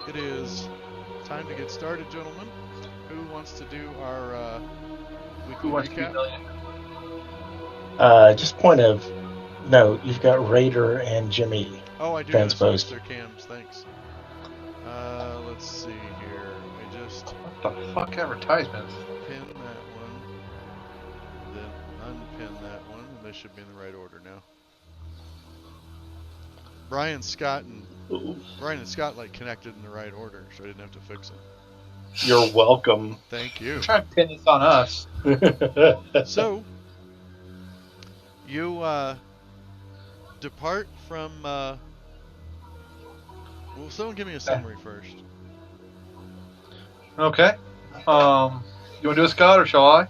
It is time to get started, gentlemen. Who wants to do our weekly Who wants to be recap? millionaire? Just point of note, you've got Raider and Jimmy Oh, I do gotta switch transposed. their cams. Thanks. Let's see here. We just What the fuck advertisements? pin that one, then unpin that one, and they should be in the right order now. Brian and Scott like connected in the right order, so I didn't have to fix them. You're welcome. Thank you. Try to pin this on us. So you depart from. Well, someone give me a summary first. Okay. You want to do a Scott or shall I?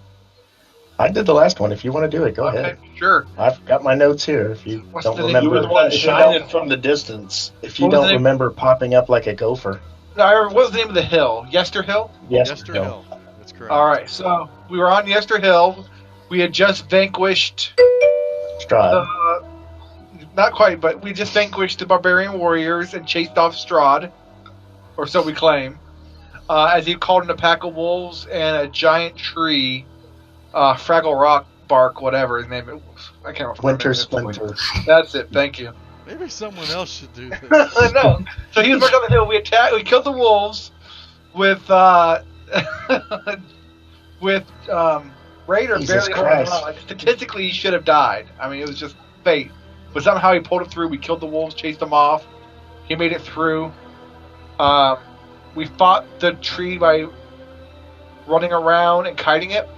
I did the last one. If you want to do it, go Okay, ahead. sure. I've got my notes here. If you What's don't the name? remember, You were the one shining from the distance. if you What was don't the name? remember popping up like a gopher. What was the name of the hill? Yester Hill? Yes. Yester Hill. That's correct. All right, so we were on Yester Hill. We had just vanquished Strahd. not quite, but we just vanquished the barbarian warriors and chased off Strahd, or so we claim, as he called in a pack of wolves and a giant tree, Fraggle Rock Bark, whatever his name is. I can't remember. Winter his name is. Splinter. That's it. Thank you. Maybe someone else should do this. No. So he was back on the hill. We killed the wolves with with Raider Jesus barely holding Christ. on. Like, statistically, he should have died. I mean, it was just fate. But somehow he pulled it through. We killed the wolves, chased them off. He made it through. We fought the tree by running around and kiting it.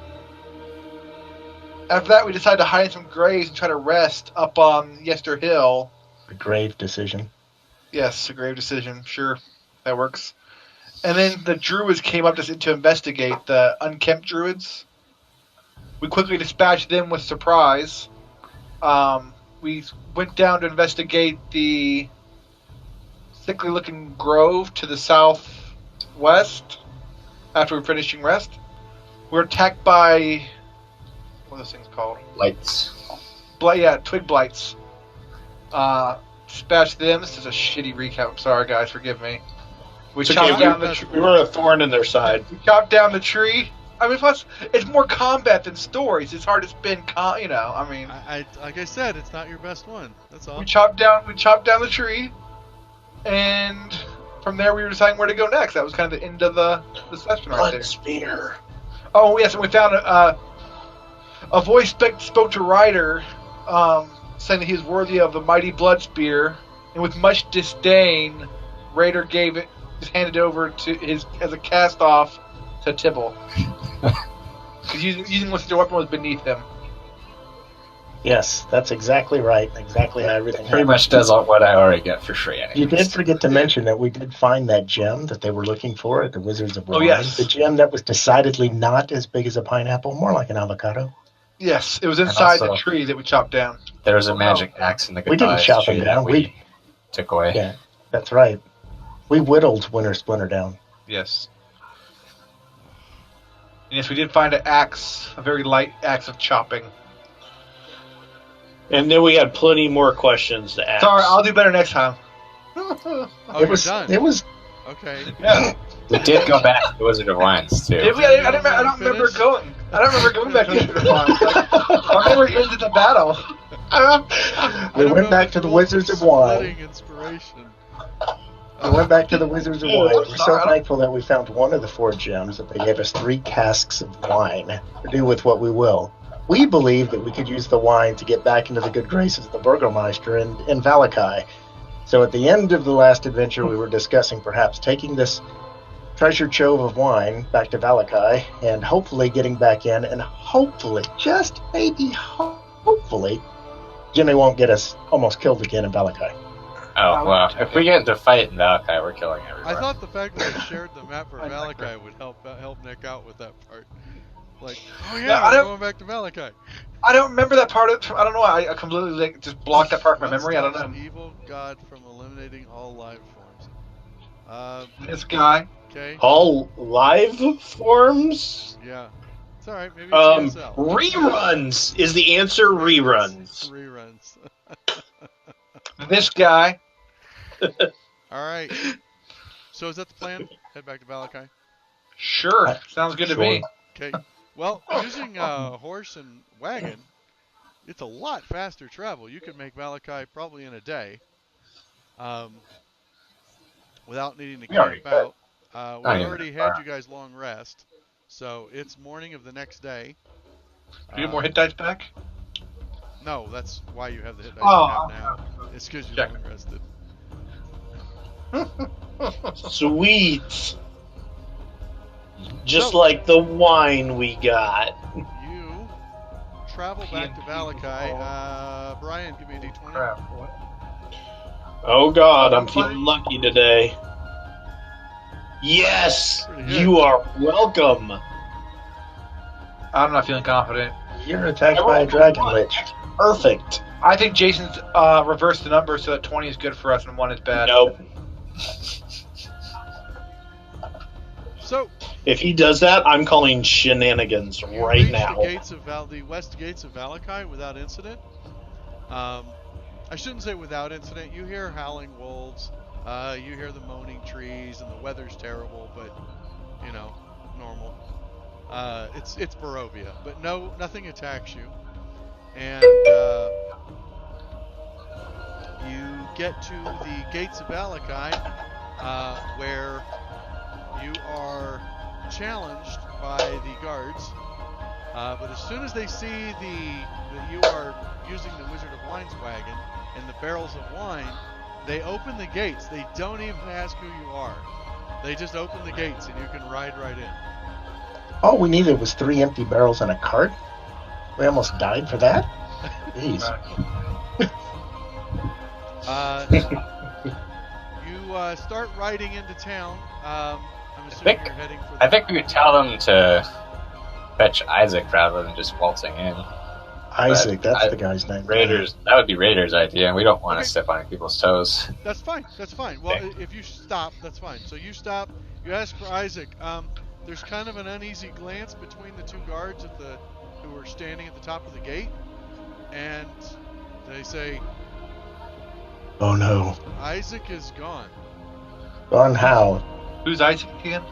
After that, we decided to hide in some graves and try to rest up on Yester Hill. The grave decision. Yes, a grave decision. Sure, that works. And then the druids came up to investigate, the unkempt druids. We quickly dispatched them with surprise. We went down to investigate the sickly-looking grove to the southwest after we were finishing rest. We were attacked by... what are those things called? Lights. Twig blights. Dispatched them. This is a shitty recap. I'm sorry, guys. Forgive me. We It's chopped okay. down the tree. We were a thorn in their side. We chopped down the tree. I mean, plus, it's more combat than stories. It's hard to spin, I mean, I like I said, it's not your best one. That's all. we chopped down the tree, and from there we were deciding where to go next. That was kind of the end of the session right there. Spear. Oh yes, and we found a voice spoke to Ryder, saying that he was worthy of the mighty blood spear, and with much disdain, Raider just handed it over to his as a cast off to Tibble. Because using what the weapon was beneath him. Yes, that's exactly right. Exactly how everything Pretty happened. much does what I already get for free. Anyways. You did forget to mention that we did find that gem that they were looking for at the Wizards of Wine. Yes. The gem that was decidedly not as big as a pineapple, more like an avocado. Yes, it was inside also- the tree that we chopped down. There was a magic axe in the We didn't goodbyes chop tree him that down. we took away. Yeah, that's right. We whittled Winter Splinter down. Yes. And yes, we did find an axe, a very light axe of chopping. And then we had plenty more questions to ask. Sorry, I'll do better next time. Oh, it you're was. done. It was. Okay. Yeah. We did go back to Wizard of Wines too. I don't remember going. I don't remember going back to the farm. I remember it ended the battle. We went back to the Wizards of Wine. Splitting inspiration. We went back to the Wizards of Wine. We're so sorry. thankful that we found one of the 4 gems that they gave us 3 casks of wine to do with what we will. We believe that we could use the wine to get back into the good graces of the Burgomeister in Valakai. So at the end of the last adventure, we were discussing perhaps taking this treasure trove of wine back to Valakai and hopefully getting back in, and hopefully, just maybe hopefully, Jimmy won't get us almost killed again in Valakai. Oh well, if we get into a fight in Valakai, we're killing everyone. I thought the fact that I shared the map for Valakai would help Nick out with that part. Like, oh yeah, I we're don't- going back to Valakai. I don't remember that part of. I don't know why. I completely just blocked that part from my memory. I don't Stops know. an evil god from eliminating all life forms. This guy. Okay. All live forms? Yeah. It's alright, maybe it's CSL. Reruns is the answer. Reruns. Reruns. This guy. Alright. So is that the plan? Head back to Valakai? Sure, sounds good to Sure. me. Okay. Well, using horse and wagon, it's a lot faster travel. You could make Valakai probably in a day, without needing to We already camp out. We Not even already that had far. you guys long rest, so it's morning of the next day. Do you get more hit dice back? No, that's why you have the hit dice Oh, you have now. It's because you check. long rested. Sweet. Just So- like the wine we got. You travel back to Valakai. Brian, give me a d20. Crap. What? Oh god, I'm feeling lucky today. Yes! Pretty good. You are welcome. I'm not feeling confident. You're attacked by a dragon lich. Perfect. I think Jason's reversed the number so that 20 is good for us and 1 is bad. Nope. So If he does that, I'm calling shenanigans you right reach now. the west gates of Valakai without incident. I shouldn't say without incident. You hear howling wolves. You hear the moaning trees, and the weather's terrible, but you know, normal. It's Barovia, but nothing attacks you, and you get to the gates of Valakai, where you are challenged by the guards. But as soon as they see that you are using the Wizard of Wine's wagon and the barrels of wine, they open the gates. They don't even ask who you are. They just open the gates and you can ride right in. All we needed was 3 empty barrels and a cart. We almost died for that. Jeez. You start riding into town. I'm assuming you're heading for. I think we could tell them to fetch Isaac rather than just waltzing in. Isaac, that's I- the guy's name. Raiders, that would be Raiders' idea, and we don't want Okay. to step on people's toes. That's fine. That's fine. Well, Okay. if you stop, that's fine. So you stop. You ask for Isaac. There's kind of an uneasy glance between the two guards who are standing at the top of the gate, and they say, Oh no. "Isaac is gone." Gone how? Who's Isaac again?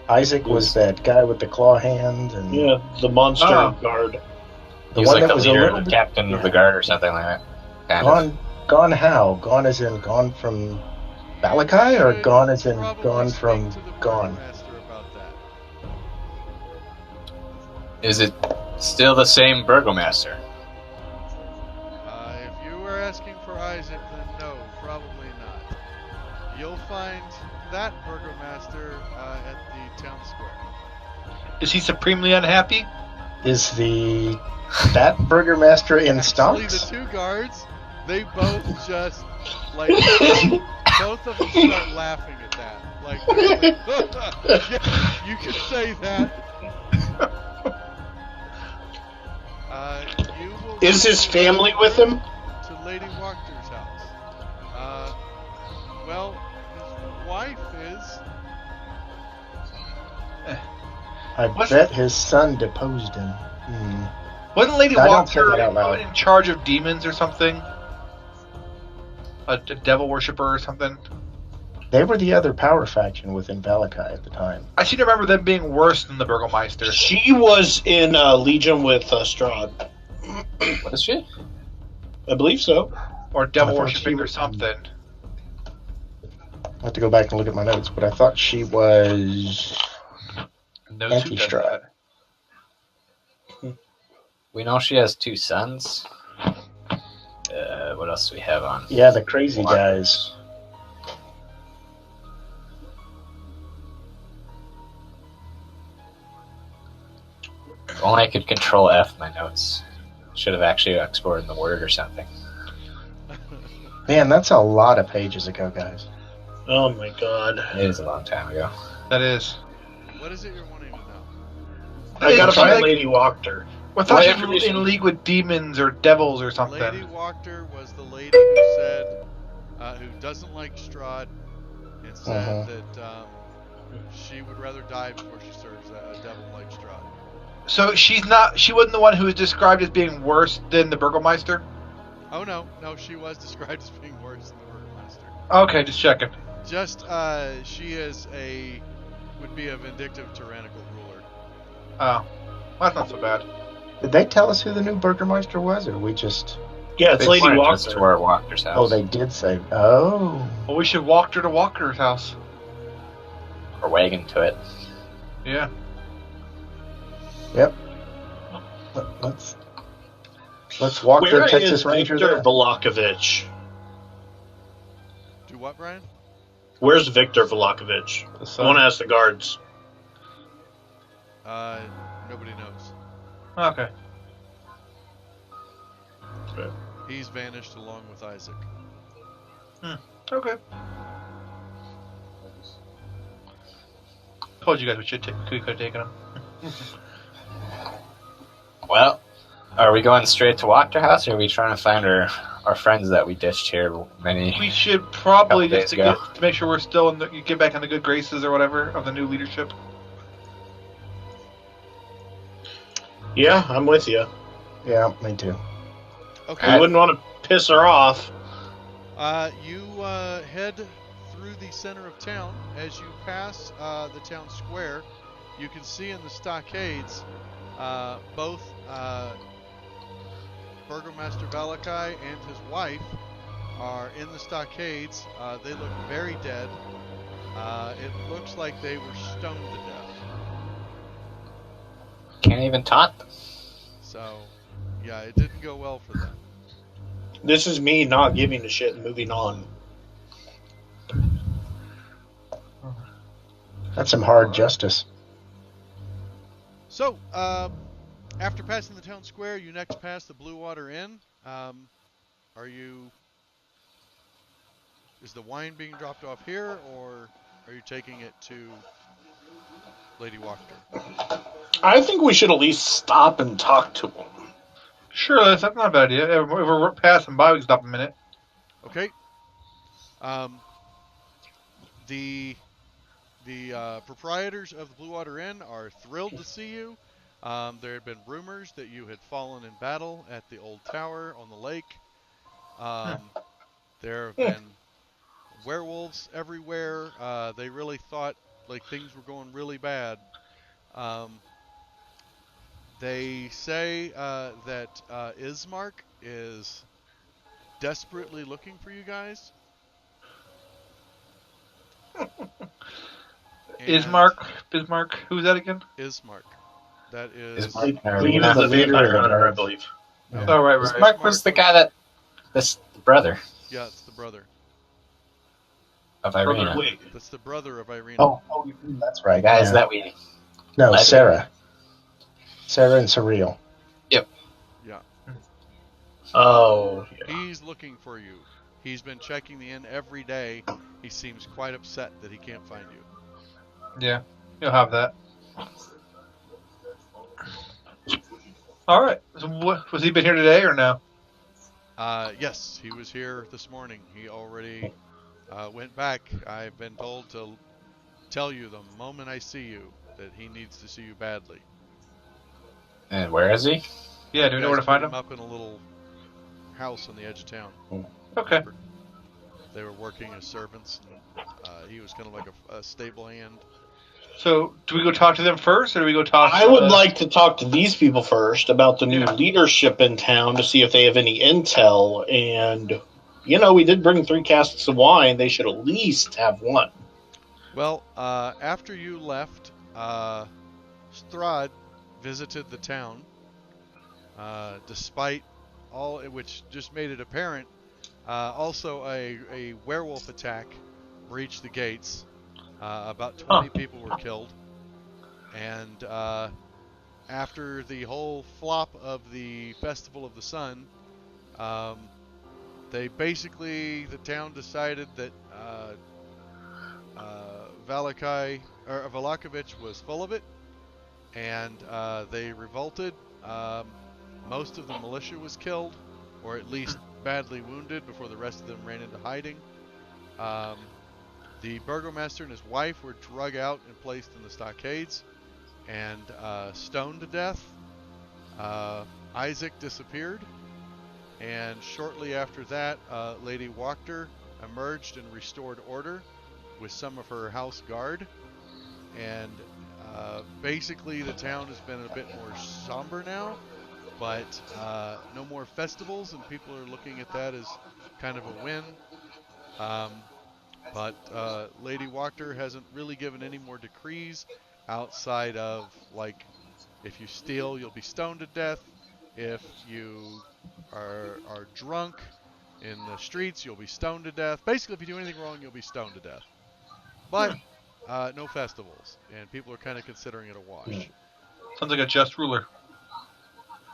Isaac was that guy with the claw hand and Yeah, the monster Oh. guard. the He's one like that the was a leader, little the bit captain of the guard, or something like that. Kind of. gone how? Gone as in gone from Valakai, or You gone as in probably gone speak from to the gone? Burgomaster about that. Is it still the same Burgomaster? If you were asking for Isaac, then no, probably not. You'll find that Burgomaster at the town square. Is he supremely unhappy? Is that Burgermaster in Actually, the stocks? two guards, they both just, like, both of them start laughing at that. Like, yeah, you could say that. You will Is his family with him? to Lady Wachter's house. Well, his wife is. I What's- bet his son deposed him. Wasn't Lady I don't say Walker that out loud. in charge of demons or something? A devil worshiper or something? They were the other power faction within Valakai at the time. I seem to remember them being worse than the Burgomeister. She was in Legion with Strahd. What is she? I believe so. Or devil I thought worshipping she or was- something. I have to go back and look at my notes, but I thought she was No anti-Strahd. We know she has 2 sons. What else do we have on? Yeah, the crazy guys. If only I could control F my notes. Should have actually explored the word or something. Man, that's a lot of pages ago, guys. Oh my god. It is a long time ago. That is. What is it you're wanting to know? I gotta It's find like- Lady Wachter. I thought What she was information- in league with demons or devils or something. Lady Wachter was the lady who said, who doesn't like Strahd, and said that she would rather die before she serves a devil like Strahd. So she wasn't the one who was described as being worse than the Burgomeister? Oh no, she was described as being worse than the Burgomaster. Okay, just checking. Just she would be a vindictive, tyrannical ruler. Oh, that's not so bad. Did they tell us who the new Burgermeister was, or we just... Yeah, it's They Lady pointed us to Walker. our Walker's house. Oh, they did say... Oh. Well, we should walk her to Walker's house. Or wagon to it. Yeah. Yep. Let's walk Where the is Texas Ranger Victor there. Volakovich? Do what, Brian? Where's Victor Volakovich? The I son. want to ask the guards. Nobody knows. Okay. He's vanished along with Isaac. Okay. Told you guys we could have taken him. Well, are we going straight to Walker House, or are we trying to find our friends that we ditched here many... We should probably Couple just days ago. to make sure we're still get back in the good graces or whatever of the new leadership. Yeah, I'm with you. Yeah, me too. Okay. We wouldn't want to piss her off. You head through the center of town. As you pass the town square, you can see in the stockades both Burgomaster Valakai and his wife are in the stockades. They look very dead. It looks like they were stoned to death. Can't even taunt them. So, yeah, it didn't go well for them. This is me not giving a shit and moving on. That's some hard justice. So, after passing the town square, you next pass the Blue Water Inn. Is the wine being dropped off here, or are you taking it to Lady Walker? I think we should at least stop and talk to him. Sure, that's not a bad idea. If we're passing by, we can stop a minute. Okay. The proprietors of the Blue Water Inn are thrilled to see you. There had been rumors that you had fallen in battle at the old tower on the lake. There have been werewolves everywhere. They really thought like things were going really bad. They say that Ismark is desperately looking for you guys. Bismarck, who's that again? Ismark. That is... Ismark He Arena. was the leader of hunter, the I believe. Yeah. Oh, right. Ismark was the guy that... This brother Yeah, it's the brother. of Irina. Wait, That's the brother of Irina. Oh, that's right. Guys yeah. that we... No, Led. Sarah. Sarah and Surreal. Yeah. oh, yeah. He's looking for you. He's been checking the inn every day. He seems quite upset that he can't find you. Yeah, you'll have that. All right. So was he been here today or no? Yes, he was here this morning. He already went back. I've been told to tell you the moment I see you that he needs to see you badly. And where is he? Yeah, do we know where to find him? Up in a little house on the edge of town. Okay. They were working as servants, and he was kind of like a stable hand. So, do we go talk to them first, or do we go talk to I would like to talk to these people first about the new Yeah. leadership in town to see if they have any intel. And, we did bring 3 casks of wine. They should at least have one. Well, after you left, Strahd visited the town, despite all, which just made it apparent. Also, a werewolf attack breached the gates. About 20 people were killed. And after the whole flop of the Festival of the Sun, the town decided that Valakovich was full of it, and they revolted. Most of the militia was killed, or at least badly wounded, before the rest of them ran into hiding. The burgomaster and his wife were drug out and placed in the stockades and stoned to death. Isaac disappeared, and shortly after that, Lady Wachter emerged and restored order. with some of her house guard, and basically the town has been a bit more somber now, but no more festivals, and people are looking at that as kind of a win. But Lady Wachter hasn't really given any more decrees outside of, like, if you steal, you'll be stoned to death. If you are drunk in the streets, you'll be stoned to death. Basically, if you do anything wrong, you'll be stoned to death. But no festivals, and people are kind of considering it a wash. Sounds like a just ruler.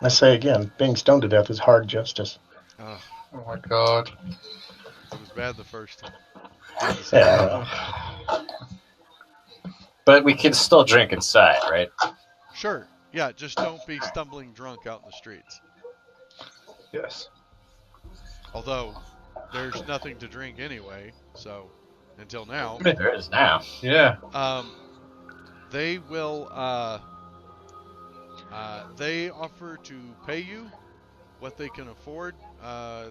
I say again, being stoned to death is hard justice. Ugh, Oh my god. it was bad the first time. Did the second time. Yeah. But we can still drink inside, right? Sure. Yeah, just don't be stumbling drunk out in the streets. Yes. Although, there's nothing to drink anyway, so, until now. There is now. Yeah. They will, they offer to pay you what they can afford.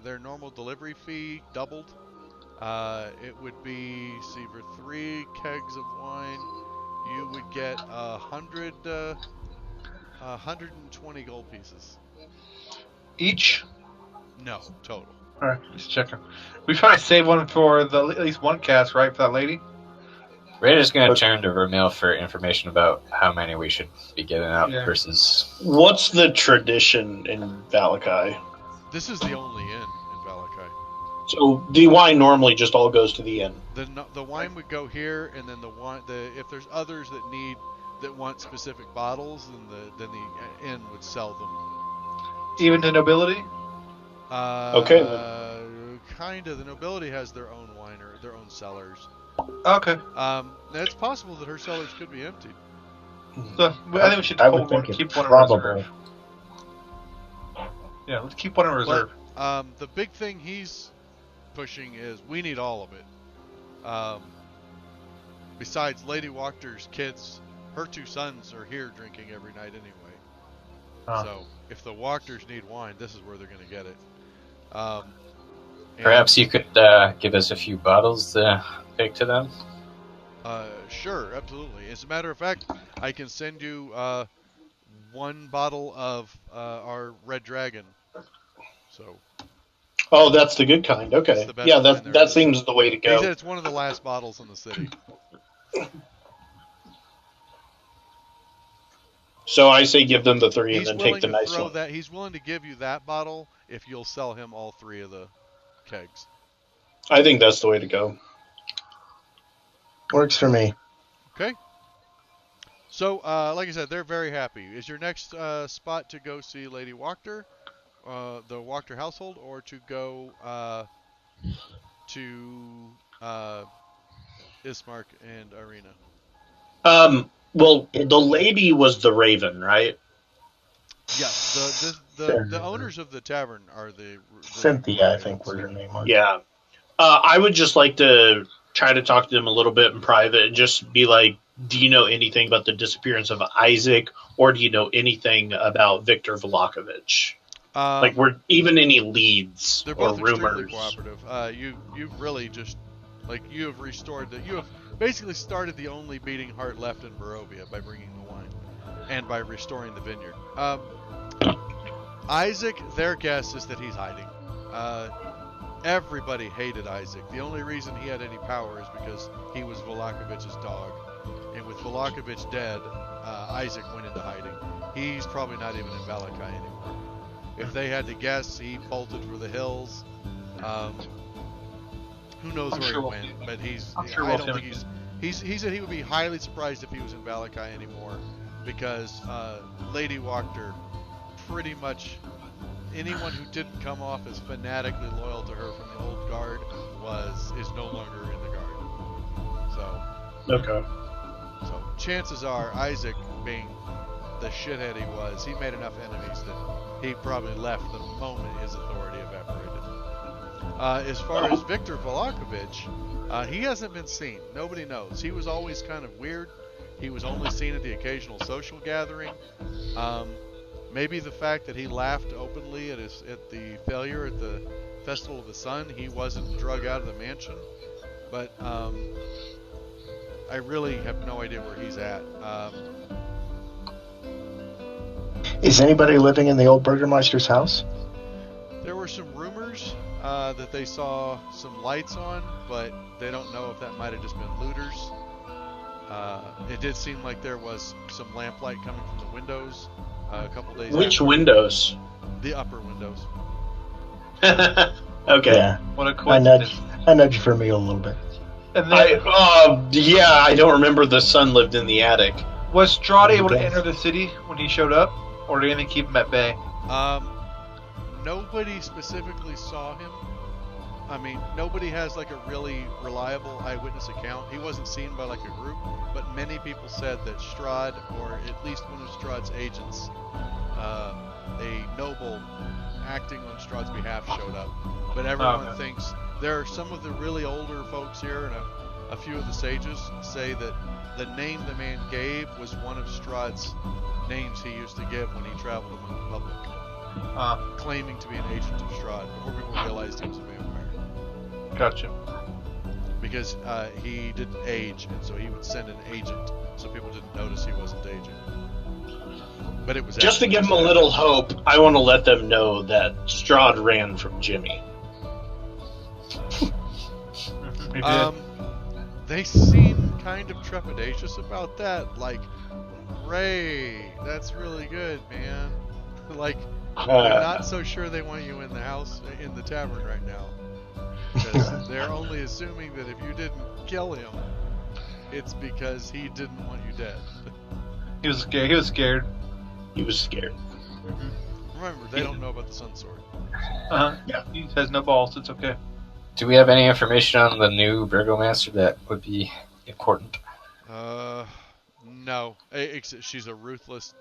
Their normal delivery fee doubled. It would be, see, for 3 kegs of wine, you would get 120 gold pieces. Each? No, total. Alright, just checking. We try to save one for at least one cast, right, for that lady? Raider's going to turn to Vermeil for information about how many we should be giving out versus... What's the tradition in Valakai? This is the only inn in Valakai. So the wine normally just all goes to the inn. The wine would go here, and then if there's others that want specific bottles, then the inn would sell them. Even to nobility? Okay. Kind of. The nobility has their own wine or their own cellars. Okay. It's possible that her cellars could be emptied. So, I think we should I would think keep it's one in probable. reserve. Yeah, let's keep one in reserve. But, the big thing he's pushing is we need all of it. Besides Lady Wachter's kids, her 2 sons are here drinking every night anyway. So if the Wachters need wine, this is where they're going to get it. Perhaps you could give us a few bottles to take to them? Sure, absolutely. As a matter of fact, I can send you 1 bottle of our Red Dragon. So. Oh, that's the good kind. Okay. Yeah, that seems the way to go. He said it's one of the last bottles in the city. So I say give them the 3 and then take the nice one. He's willing to give you that bottle if you'll sell him all 3 of the kegs. I think that's the way to go. Works for me. Okay. So, like I said, they're very happy. Is your next spot to go see Lady Wachter, the Wachter household, or to go to Ismark and Arena? Well, the lady was the Raven, right? Yes. The owners of the tavern are the Cynthia, I think was her name. Yeah. I would just like to try to talk to them a little bit in private and just be like, do you know anything about the disappearance of Isaac, or do you know anything about Viktor Vlahovic? Like, were even any leads they're or both rumors? extremely cooperative. You've really just, like, you have restored you have basically started the only beating heart left in Barovia by bringing the wine and by restoring the vineyard. Isaac, their guess is that he's hiding. Everybody hated Isaac. The only reason he had any power is because he was Vlahovic's dog. And with Vlahovic dead, Isaac went into hiding. He's probably not even in Valakai anymore. If they had to guess, he bolted for the hills. Who knows where he went? But he said he would be highly surprised if he was in Valakai anymore, because Lady Wachter, pretty much anyone who didn't come off as fanatically loyal to her from the old guard is no longer in the guard. Okay. So chances are, Isaac, being the shithead he was, he made enough enemies that he probably left the moment his authority evaporated. As far as Viktor Vlahovic, he hasn't been seen. Nobody knows. He was always kind of weird. He was only seen at the occasional social gathering. Maybe the fact that he laughed openly at the failure at the Festival of the Sun, he wasn't drug out of the mansion. But I really have no idea where he's at. Is anybody living in the old Burgermeister's house? There were some rumors that they saw some lights on, but they don't know if that might have just been looters. It did seem like there was some lamplight coming from the windows a couple days Which after. windows? The upper windows. Okay. Yeah. What a I coincidence. nudged for me a little bit. And then, I don't remember the son lived in the attic. was Strahd able to Yes. enter the city when he showed up? Or did anything keep him at bay? Nobody specifically saw him. I mean, nobody has like a really reliable eyewitness account. He wasn't seen by like a group, but many people said that Strahd, or at least one of Strahd's agents, a noble acting on Strahd's behalf, showed up. But everyone thinks there are some of the really older folks here, and a few of the sages say that the name the man gave was one of Strahd's names he used to give when he traveled among the public, claiming to be an agent of Strahd before people realized he was a vampire. Gotcha. Because he didn't age, and so he would send an agent, so people didn't notice he wasn't aging. But it was Just to actually give them a little hope, I want to let them know that Strahd ran from Jimmy. He did. They seem kind of trepidatious about that. Like, Ray, that's really good, man. Like, they're not so sure they want you in the house, in the tavern right now. Because they're only assuming that if you didn't kill him, it's because he didn't want you dead. He was scared. He was scared. He was scared. Remember, they don't know about the Sun Sword. Yeah. He has no balls. It's okay. Do we have any information on the new Burgomaster that would be important? No. She's a ruthless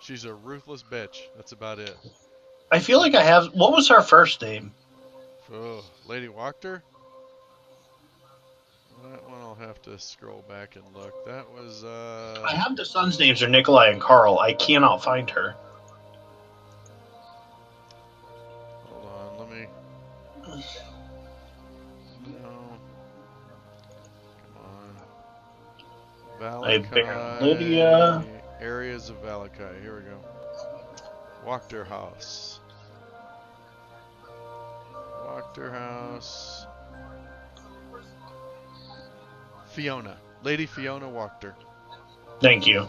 bitch. That's about it. I feel like I have. What was her first name? Oh, Lady Wachter? That one I'll have to scroll back and look. That was, I have the sons' names are Nikolai and Carl. I cannot find her. hold on, let me... No. Come on. I Valakai. bear Lydia. Areas of Valakai. Here we go. Wachter House. Wachter House. Fiona. Lady Fiona Wachter. Thank you.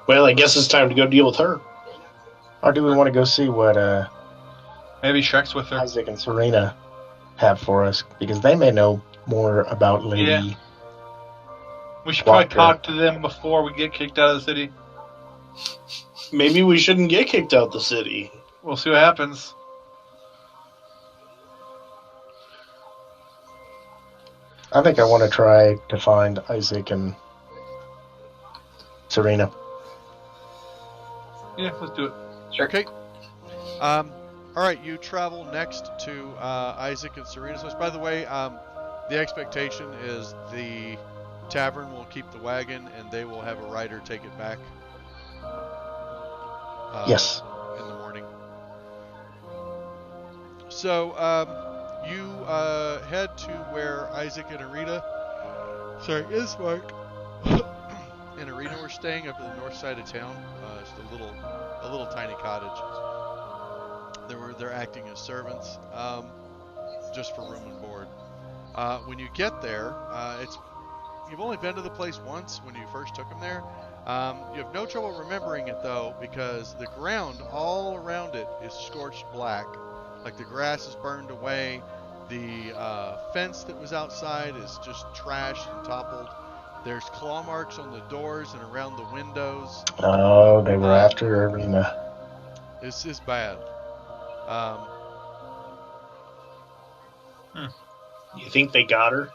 Well, I guess it's time to go deal with her. Or do we want to go see what Maybe Shrek's with her. Isaac and Serena have for us? Because they may know more about Lady. Yeah. We should probably Wachter. talk to them before we get kicked out of the city. Maybe we shouldn't get kicked out the city. We'll see what happens. I think I want to try to find Isaac and Serena. Yeah, let's do it. Okay. All right, you travel next to Isaac and Serena's house. By the way, the expectation is the tavern will keep the wagon and they will have a rider take it back. Yes. In the morning. So you head to where Isaac and Ismark and Arena were staying up at the north side of town. Just a little tiny cottage. They're acting as servants, just for room and board. When you get there, you've only been to the place once when you first took them there. You have no trouble remembering it though, because the ground all around it is scorched black, like the grass is burned away. The fence that was outside is just trashed and toppled. There's claw marks on the doors and around the windows. Oh, they were after Arena. This is bad. You think they got her?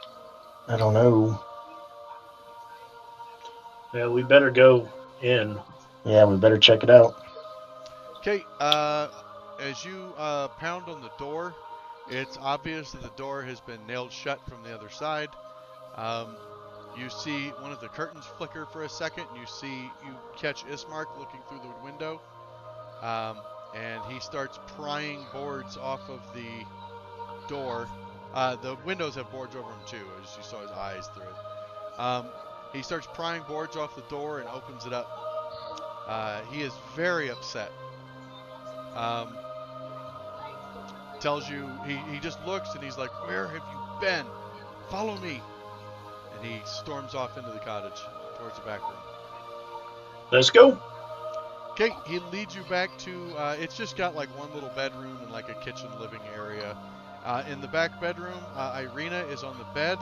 I don't know. Well, we better go in. Yeah, we better check it out. Okay, as you pound on the door, it's obvious that the door has been nailed shut from the other side. You see one of the curtains flicker for a second, and you catch Ismark looking through the window, and he starts prying boards off of the door The windows have boards over them too, as you saw his eyes through it. He starts prying boards off the door and opens it up. He is very upset. Tells you, he just looks and he's like, "Where have you been? Follow me." And he storms off into the cottage towards the back room. Let's go. Okay, he leads you back to, it's just got like one little bedroom and like a kitchen living area. In the back bedroom, Irina is on the bed.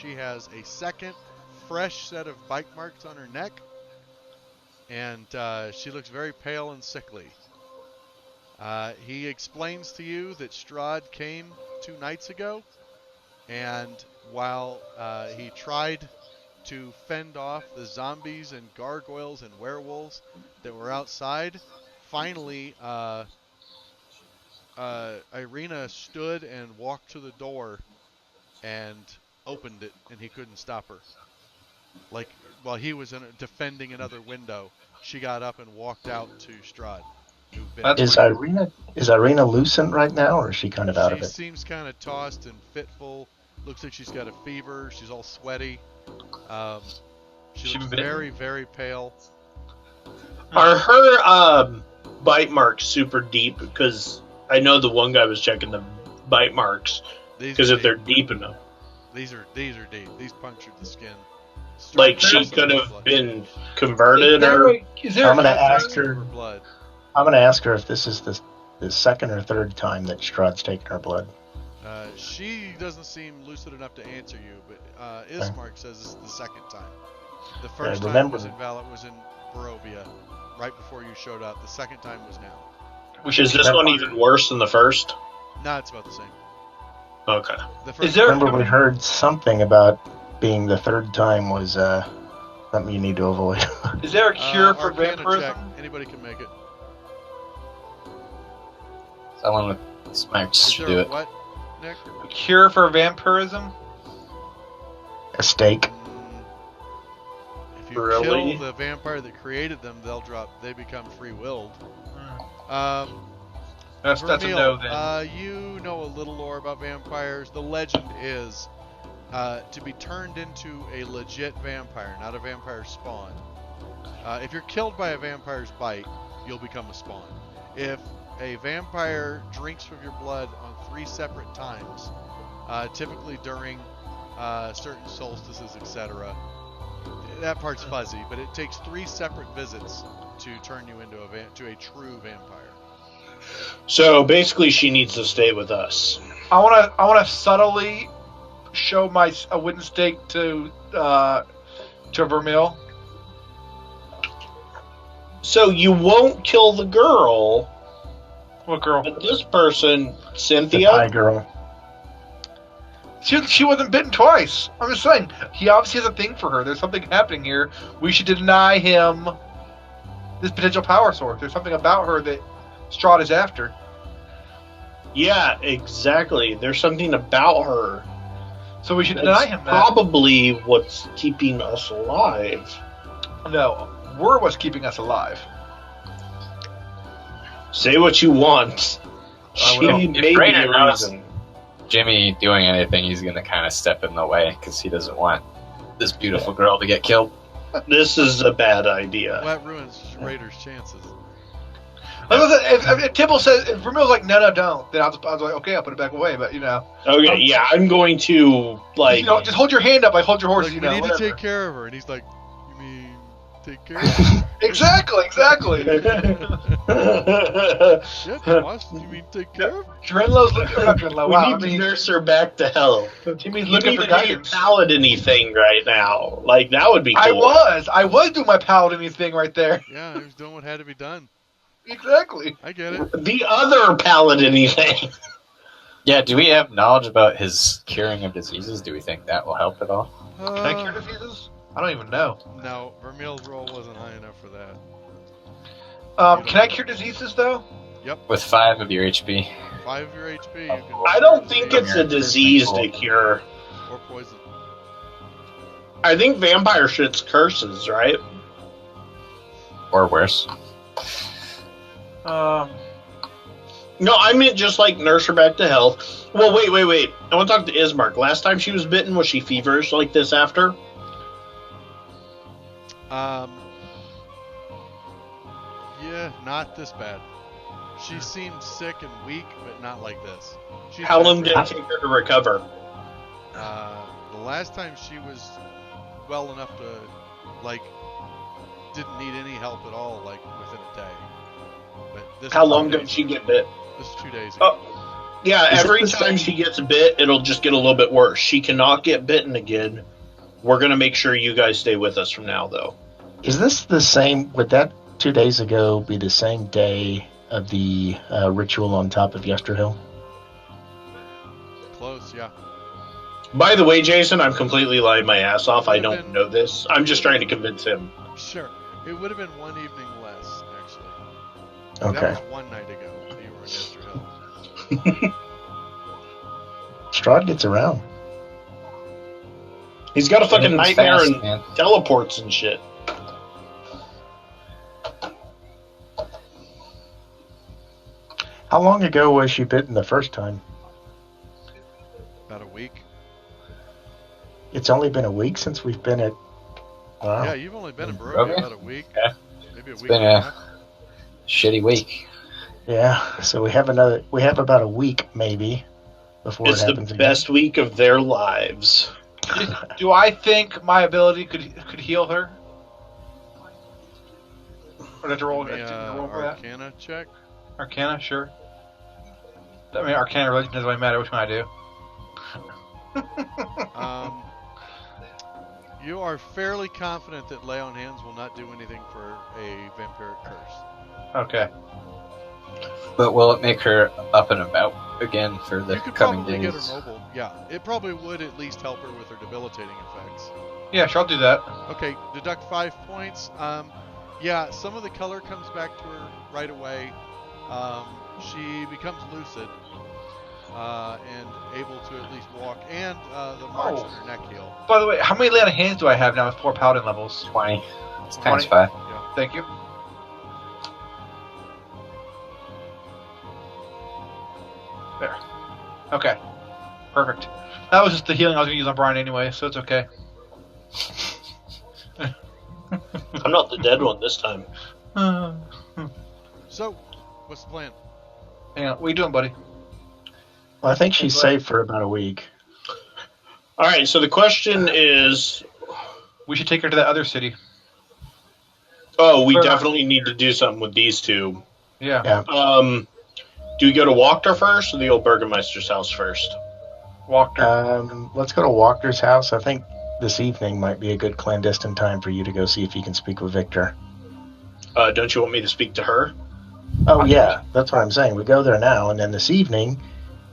She has a second fresh set of bite marks on her neck. And she looks very pale and sickly. He explains to you that Strahd came 2 nights ago. And while he tried to fend off the zombies and gargoyles and werewolves that were outside, finally Irina stood and walked to the door and opened it, and he couldn't stop her. Like, while he was defending another window, she got up and walked out to Strahd. Is Irina lucent right now, or is she kind of out of it? She seems kind of tossed and fitful. Looks like she's got a fever. She's all sweaty. She looks very, very pale. Are her bite marks super deep? Because I know the one guy was checking the bite marks. Because if they're deep enough. These are deep. These punctured the skin. Like she could have been converted, or I'm going to ask her. I'm going to ask her if this is the second or third time that Strahd's taken her blood. She doesn't seem lucid enough to answer you, but Ismark says this is the second time. The first time was in Barovia, right before you showed up. The second time was now. Is this one even worse than the first? No, it's about the same. Okay. Remember we heard something about being the third time was something you need to avoid. Is there a cure for Arcana vampirism? check. Anybody can make it. Someone with smarts should do it. What, Nick? A cure for vampirism? A steak. If you Really? kill the vampire that created them, they become free-willed. That's a no then. You know a little lore about vampires. The legend is to be turned into a legit vampire, not a vampire spawn. If you're killed by a vampire's bite, you'll become a spawn. If a vampire drinks from your blood on 3 separate times, typically during certain solstices, etc. That part's fuzzy, but it takes 3 separate visits to turn you into a true vampire. So basically, she needs to stay with us. I wanna subtly show a wooden stake to Vermeil. So you won't kill the girl. What girl? But this person, The Cynthia. pie girl. She wasn't bitten twice. I'm just saying, he obviously has a thing for her. There's something happening here. We should deny him this potential power source. There's something about her that Strahd is after. Yeah, exactly. There's something about her. So we should deny him that. Probably what's keeping us alive. No, we're what's keeping us alive. Say what you want. I will. She may be Rayner a knows reason. Jimmy doing anything, he's going to kind of step in the way because he doesn't want this beautiful girl to get killed. This is a bad idea. Well, that ruins Raiders' chances. If Tibble says, if Vermeil's like, no, don't, then I was like, okay, I'll put it back away. But Okay, yeah, I'm going to just hold your hand up, like hold your horse. Like, we need to take care of her, and he's like, you mean take care of her? Exactly. Shit, boss, you mean take care of her? Drenlow's looking. Not Drenlow. We Wow, need to nurse her back to health. Timmy's You looking need for to do your guidance. paladin-y thing right now. Like, that would be cool. I was doing my paladin thing right there. Yeah, he was doing what had to be done. Exactly. I get it. The other paladin-y thing. Yeah, do we have knowledge about his curing of diseases? Do we think that will help at all? Can I cure diseases? I don't even know. No, Vermeil's roll wasn't high enough for that. Can I cure diseases though? With 5 of your HP. 5 of your HP, you can. I don't think it's a disease to cure. Or poison. I think vampire shit's curses, right? Or worse. No, I meant just like nurse her back to health. Well, wait. I want to talk to Ismark. Last time she was bitten, was she feverish like this after? Yeah, not this bad. She seemed sick and weak, but not like this. How long did it take her to recover? The last time she was well enough to, like, didn't need any help at all, like, within a day. But this How long did she get bit? This is 2 days ago. Oh, yeah, every time she gets bit, it'll just get a little bit worse. She cannot get bitten again. We're going to make sure you guys stay with us from now, though. Is this the same? Would that 2 days ago be the same day of the ritual on top of Yesterhill? Close, yeah. By the way, Jason, I'm completely lying my ass off. I don't know this. I'm just trying to convince him. Sure. It would have been one evening less, actually. Okay. That was one night ago that you were in Yesterhill. Strahd gets around. He's got a fucking He's nightmare fast, and man. teleports and shit. How long ago was she bitten the first time? About a week. It's only been a week since we've been at. Wow. Yeah, you've only been in Barovia Okay. about a week. Yeah. Maybe a week been and a a- half. Shitty week. Yeah. So we have about a week maybe before It's it the happens again. best week of their lives. Do I think my ability could heal her? Or did I roll, Give me, roll for that? Arcana check. Arcana, sure. I mean, Arcana religion doesn't really matter which one I do. You are fairly confident that lay on hands will not do anything for a vampiric curse. Okay. But will it make her up and about again for the You could coming probably days? get her mobile. Yeah, it probably would at least help her with her debilitating effects. Yeah, sure, I'll do that. Okay, deduct 5 points. Yeah, some of the color comes back to her right away. She becomes lucid and able to at least walk, and the marks on her neck heal. By the way, how many lay on hands do I have now with 4 paladin levels? 20. It's 20. times 5. Yeah. Thank you. There. Okay. Perfect. That was just the healing I was going to use on Brian anyway, so it's okay. I'm not the dead one this time. So, what's the plan? Hang on, what are you doing, buddy? Well, I think she's safe for about a week. All right, so the question is, We should take her to that other city. we Fair definitely need to do something with these two. Yeah. Yeah. Do we go to Wachter first or the old Burgermeister's house first? Walked her. Let's go to Walker's house. I think this evening might be a good clandestine time for you to go see if you can speak with Victor. Don't you want me to speak to her? Oh, yeah. That's what I'm saying. We go there now, and then this evening,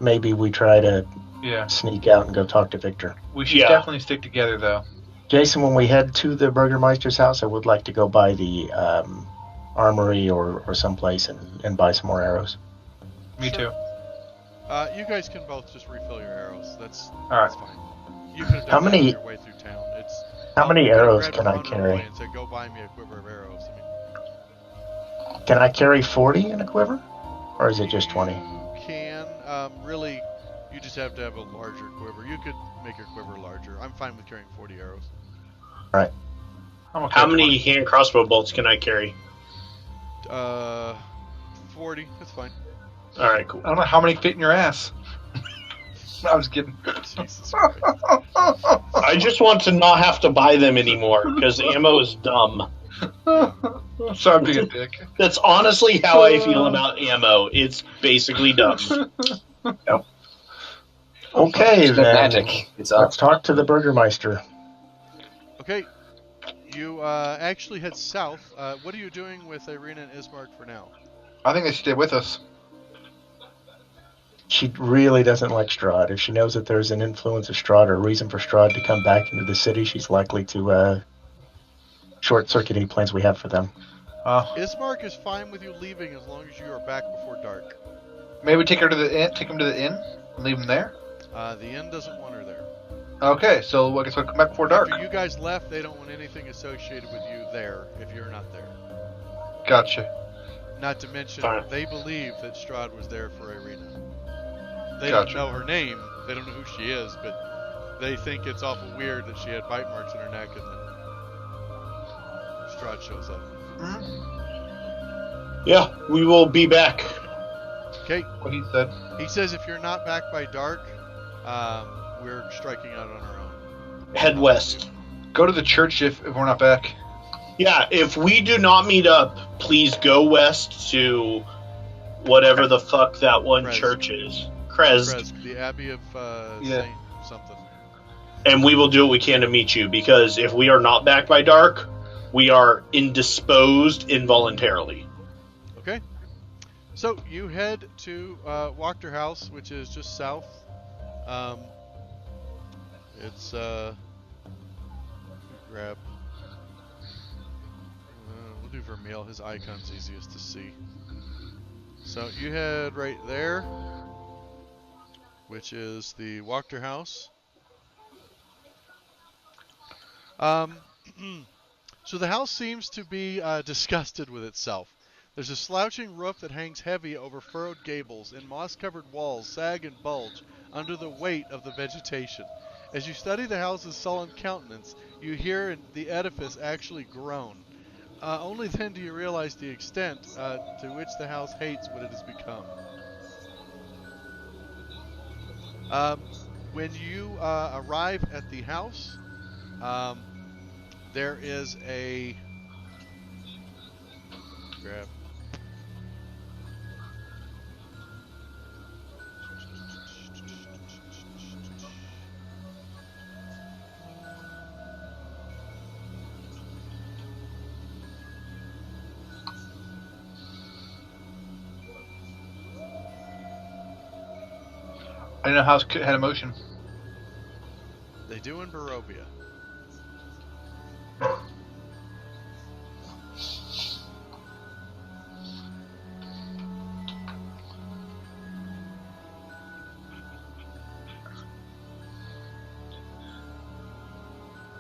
maybe we try to Yeah. sneak out and go talk to Victor. We should Yeah. definitely stick together, though. Jason, when we head to the Burgermeister's house, I would like to go by the armory or someplace and buy some more arrows. Me Sure. too. You guys can both just refill your arrows. That's Alright. fine. You could have done How that many- on your way through town. It's How many you could've arrows grabbed can a I runner carry? away and said, "Go buy me a quiver of arrows." I mean, Can I carry 40 in a quiver? Or is it just 20? You can. Really, you just have to have a larger quiver. You could make your quiver larger. I'm fine with carrying 40 arrows. I'm okay How with many 20. hand crossbow bolts can I carry? 40. That's fine. All right, cool. I don't know how many fit in your ass. I was kidding. Jesus Christ. I just want to not have to buy them anymore because ammo is dumb. Sorry, I'm being a dick. That's honestly how I feel about ammo. It's basically dumb. Okay, It's good then. magic. It's up. Let's talk to the Burgermeister. Okay. You actually head south. What are you doing with Irina and Ismark for now? I think they should stay with us. She really doesn't like Strahd. If she knows that there's an influence of Strahd or a reason for Strahd to come back into the city, she's likely to short-circuit any plans we have for them. Ismark is fine with you leaving as long as you are back before dark. Maybe take her to the inn. Take him to the inn and leave him there. The inn doesn't want her there. Okay, so I guess we'll come back before dark. After you guys left, they don't want anything associated with you there if you're not there. Gotcha. Not to mention, Fine. they believe that Strahd was there for Irina. They Gotcha. don't know her name, they don't know who she is, but they think it's awful weird that she had bite marks in her neck and then Strahd shows up. Yeah, we will be back. Okay, What he said. he says if you're not back by dark, we're striking out on our own. Head west. Go to the church if we're not back. Yeah, if we do not meet up, please go west to whatever the fuck that one Krezk. church is. Krezk. Krezk, the Abbey of Yeah. Saint something. And we will do what we can to meet you, because if we are not back by dark, we are indisposed involuntarily. Okay. So you head to Wachter House, which is just south. It's grab. We'll do Vermeil. His icon's easiest to see. So you head right there, which is the Wachter House. So the house seems to be disgusted with itself. There's a slouching roof that hangs heavy over furrowed gables, and moss-covered walls sag and bulge under the weight of the vegetation. As you study the house's sullen countenance, you hear the edifice actually groan. Only then do you realize the extent to which the house hates what it has become. When you arrive at the house, there is a grab. I didn't know house had emotion. They do in Barovia.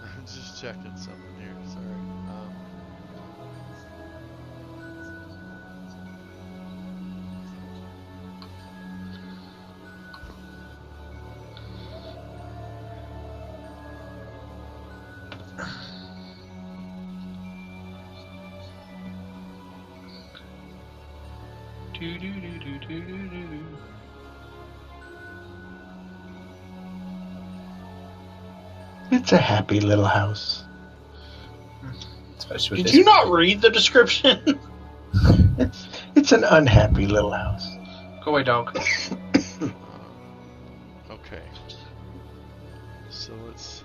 I'm just checking something here. Sorry. It's a happy little house. Especially with Did this you not read the description? It's an unhappy little house. Go away, dog. Okay. So let's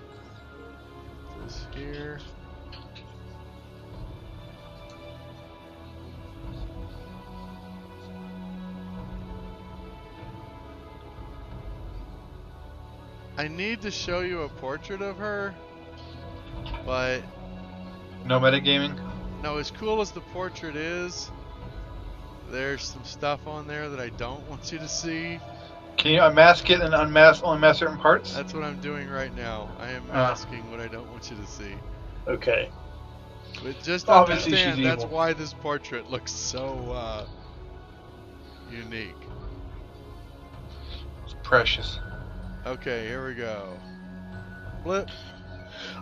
put this here. I need to show you a portrait of her, but No metagaming. no, as cool as the portrait is, there's some stuff on there that I don't want you to see. Can you unmask it and only mask certain parts? That's what I'm doing right now. I am masking what I don't want you to see. Okay. But just Obviously understand she's that's evil. why this portrait looks so unique. It's precious. Okay, here we go. Flip.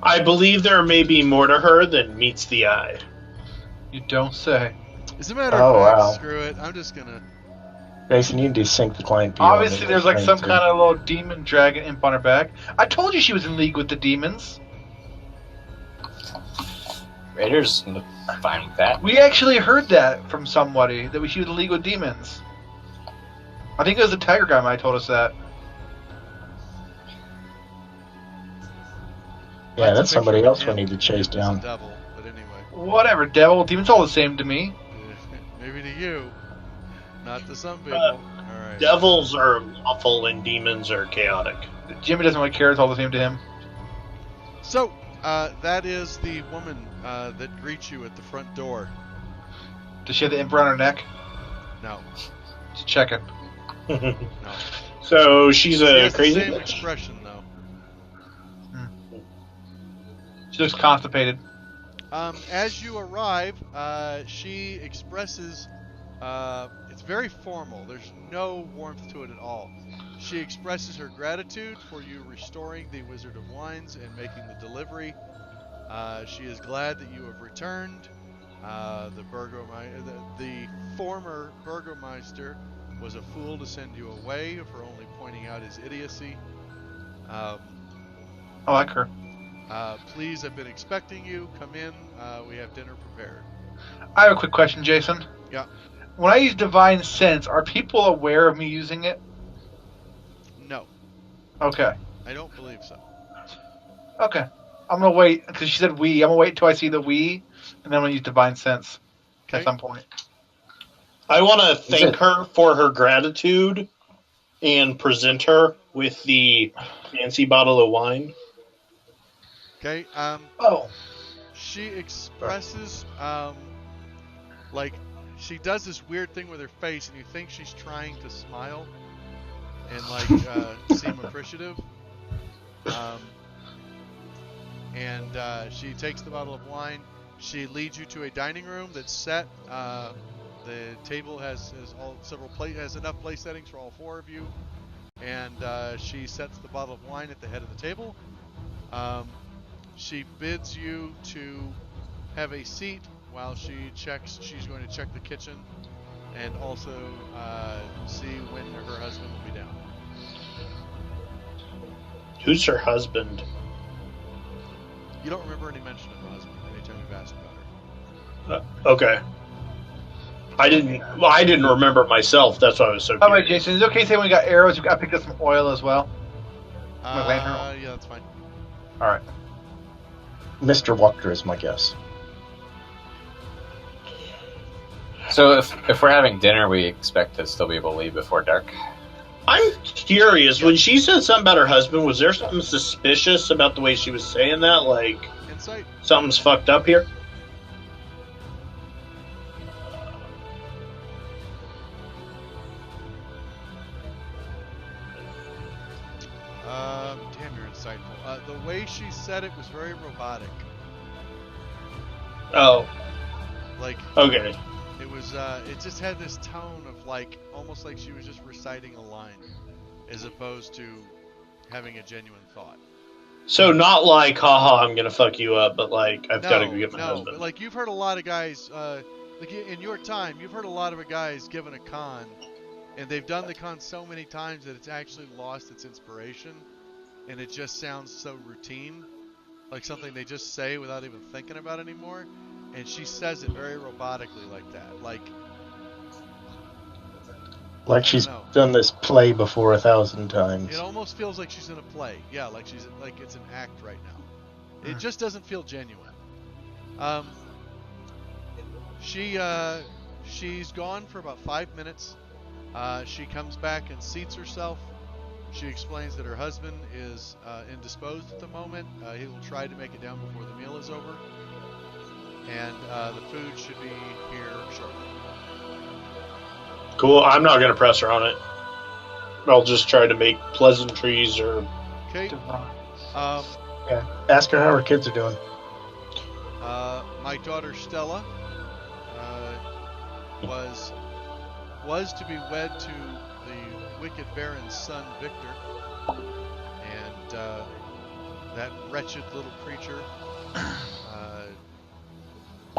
I believe there may be more to her than meets the eye. You don't say. As a matter Oh, of fact, wow. screw it. I'm just gonna. Jason, you need to sync the client view. Obviously, there's like some too. kind of little demon dragon imp on her back. I told you she was in league with the demons. Raiders look fine with that. We actually heard that from somebody, that she was in league with demons. I think it was the tiger guy might have told us that. Yeah, that's a somebody picture of else we him. need to chase It's a down. devil, but anyway. Whatever, devil, demons all the same to me. Maybe to you, not to some people. Uh, All right. Devils are lawful and demons are chaotic. Jimmy doesn't really care, it's all the same to him. So, that is the woman that greets you at the front door. Does she have the imp around her neck? No, Just check it. no. So she's She a has crazy the same bitch. expression, though. She looks constipated. As you arrive, she expresses It's very formal. There's no warmth to it at all. She expresses her gratitude for you restoring the Wizard of Wines and making the delivery. She is glad that you have returned. The former Burgomeister was a fool to send you away for only pointing out his idiocy. I like her. Please, I've been expecting you. Come in. We have dinner prepared. I have a quick question, Jason. Yeah. When I use Divine Sense, are people aware of me using it? No, Okay. I don't believe so. Okay. I'm going to wait, because she said we. I'm going to wait until I see the we, and then I'm going to use Divine Sense Okay. at some point. I want to thank her for her gratitude and present her with the fancy bottle of wine. Okay. Oh. She expresses like she does this weird thing with her face, and you think she's trying to smile and like seem appreciative. And she takes the bottle of wine. She leads you to a dining room that's set. The table has enough place settings for all four of you, and she sets the bottle of wine at the head of the table. She bids you to have a seat while she's going to check the kitchen and also see when her husband will be down. Who's her husband? You don't remember any mention of her husband anytime you've asked about her. Okay. I didn't remember myself. That's why I was so By the way, curious. Jason, is it okay to say when we got arrows, I picked up some oil as well? Yeah, that's fine. All right. Mr. Walker is my guess. So if we're having dinner, we expect to still be able to leave before dark. I'm curious. When she said something about her husband, was there something suspicious about the way she was saying that? Like, Insight. something's fucked up here? Damn, you're insightful. The way she said it was very robotic. Oh, Like, okay. it was, it just had this tone of like, almost like she was just reciting a line, as opposed to having a genuine thought. So not like, haha, I'm gonna fuck you up, but like, I've got to go get my no, husband. but like you've heard a lot of guys, like in your time, you've heard a lot of guys given a con, and they've done the con so many times that it's actually lost its inspiration, and it just sounds so routine, like something they just say without even thinking about anymore. And she says it very robotically like that, Like she's No. done this play before 1,000 times. it almost feels like she's in a play. Yeah, like it's an act right now. It just doesn't feel genuine. She's gone for about 5 minutes. She comes back and seats herself. She explains that her husband is indisposed at the moment. He will try to make it down before the meal is over. And the food should be here shortly. Cool. I'm not gonna press her on it. I'll just try to make pleasantries or. Okay. Yeah. Ask her how her kids are doing. My daughter Stella was to be wed to the wicked Baron's son Victor, and that wretched little creature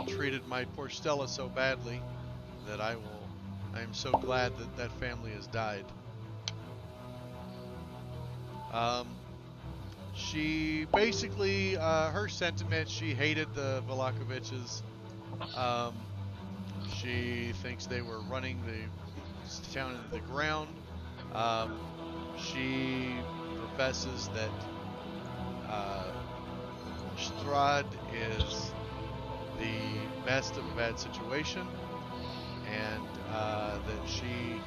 treated my poor Stella so badly that I am so glad that family has died. She basically, her sentiment, she hated the Vlakoviches. She thinks they were running the town into the ground. She professes that Strahd is the best of a bad situation, and that she,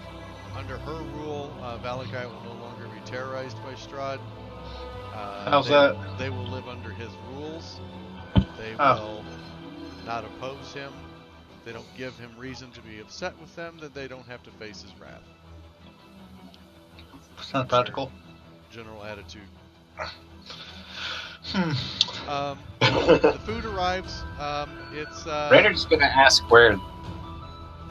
under her rule, Valakai will no longer be terrorized by Strahd. How's that? They will live under his rules. They Oh. will not oppose him. If they don't give him reason to be upset with them, then they don't have to face his wrath. Sounds practical. General attitude. Hmm. The food arrives. It's Raider's gonna ask where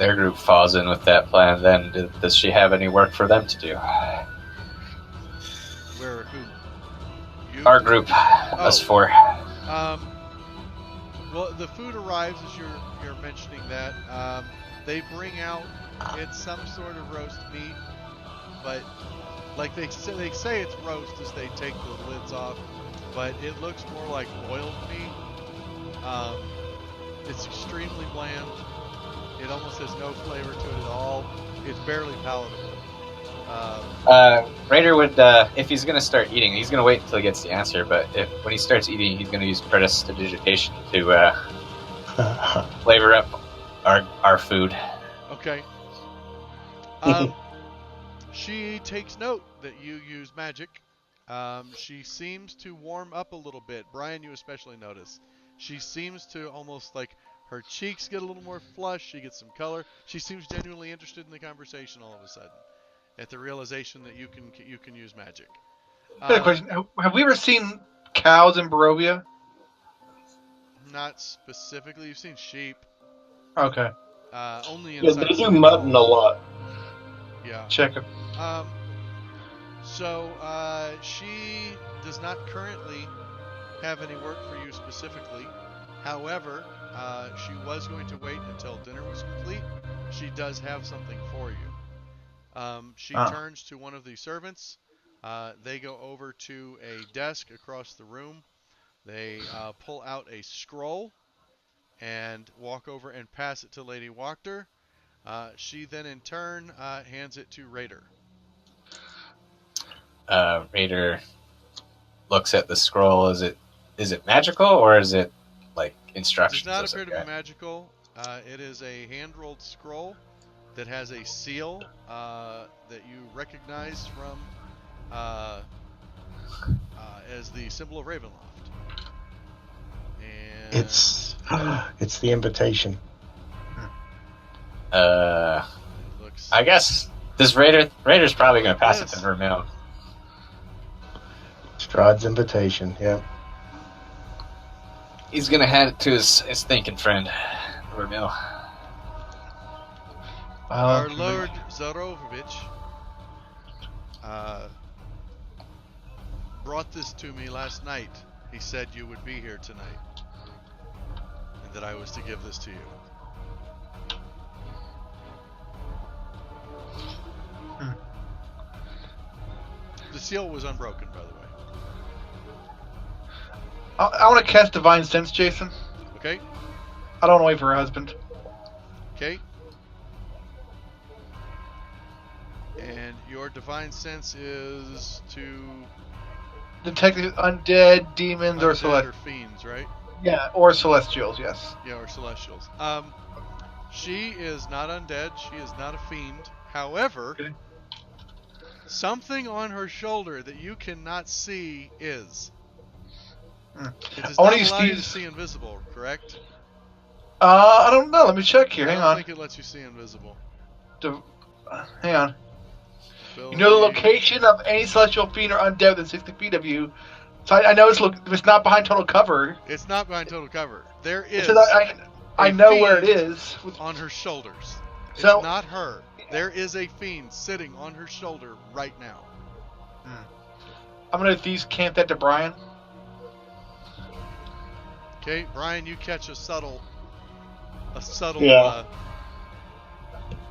their group falls in with that plan, then does she have any work for them to do? Where? Who? You? Our group, us four. Well, the food arrives as you're mentioning that. They bring out, it's some sort of roast meat, but like they say it's roast as they take the lids off, but it looks more like boiled meat. It's extremely bland. It almost has no flavor to it at all. It's barely palatable. Raider would, if he's going to start eating, he's going to wait until he gets the answer, but when he starts eating, he's going to use prestidigitation to flavor up our food. Okay. She takes note that you use magic. She seems to warm up a little bit. Brian, you especially notice. She seems to almost like her cheeks get a little more flushed. She gets some color. She seems genuinely interested in the conversation all of a sudden at the realization that you can use magic. I got a question. Have we ever seen cows in Barovia? Not specifically. You've seen sheep. Okay. Only Yeah, inside. they do mutton a lot. Yeah. Check it. So she does not currently have any work for you specifically. However, she was going to wait until dinner was complete. She does have something for you. She turns to one of the servants. They go over to a desk across the room. They pull out a scroll and walk over and pass it to Lady Wachter. She then in turn hands it to Raider. Raider looks at the scroll. Is it magical or is it like instructions? It does not appear to be magical. It is a hand-rolled scroll that has a seal that you recognize from as the symbol of Ravenloft. And it's the invitation. I guess this Raider's probably going to pass it to Vermil. Strahd's invitation, yeah. He's going to hand it to his thinking friend, Vermil. Our Lord Zarovich brought this to me last night. He said you would be here tonight, and that I was to give this to you. The seal was unbroken, by the way. I want to cast Divine Sense, Jason. Okay. I don't want to wait for her husband. Okay. And your Divine Sense is to Detect undead, demons, or undead celestials. or fiends, right? Yeah, or celestials, yes. Yeah, or celestials. She is not undead. She is not a fiend. However, Okay. something on her shoulder that you cannot see is. It does I want not to use allow you to these. see invisible, correct? I don't know. Let me check here. I Hang don't on. think it lets you see invisible. Hang on. You know the location of any celestial fiend or undead within 60 feet of you. So I know it's not behind total cover. It's not behind total cover. There is. So I know where it is. On her shoulders. It's So- not her. There is a fiend sitting on her shoulder right now. I'm gonna thieves camp that to Brian. Okay, Brian, you catch a subtle Yeah.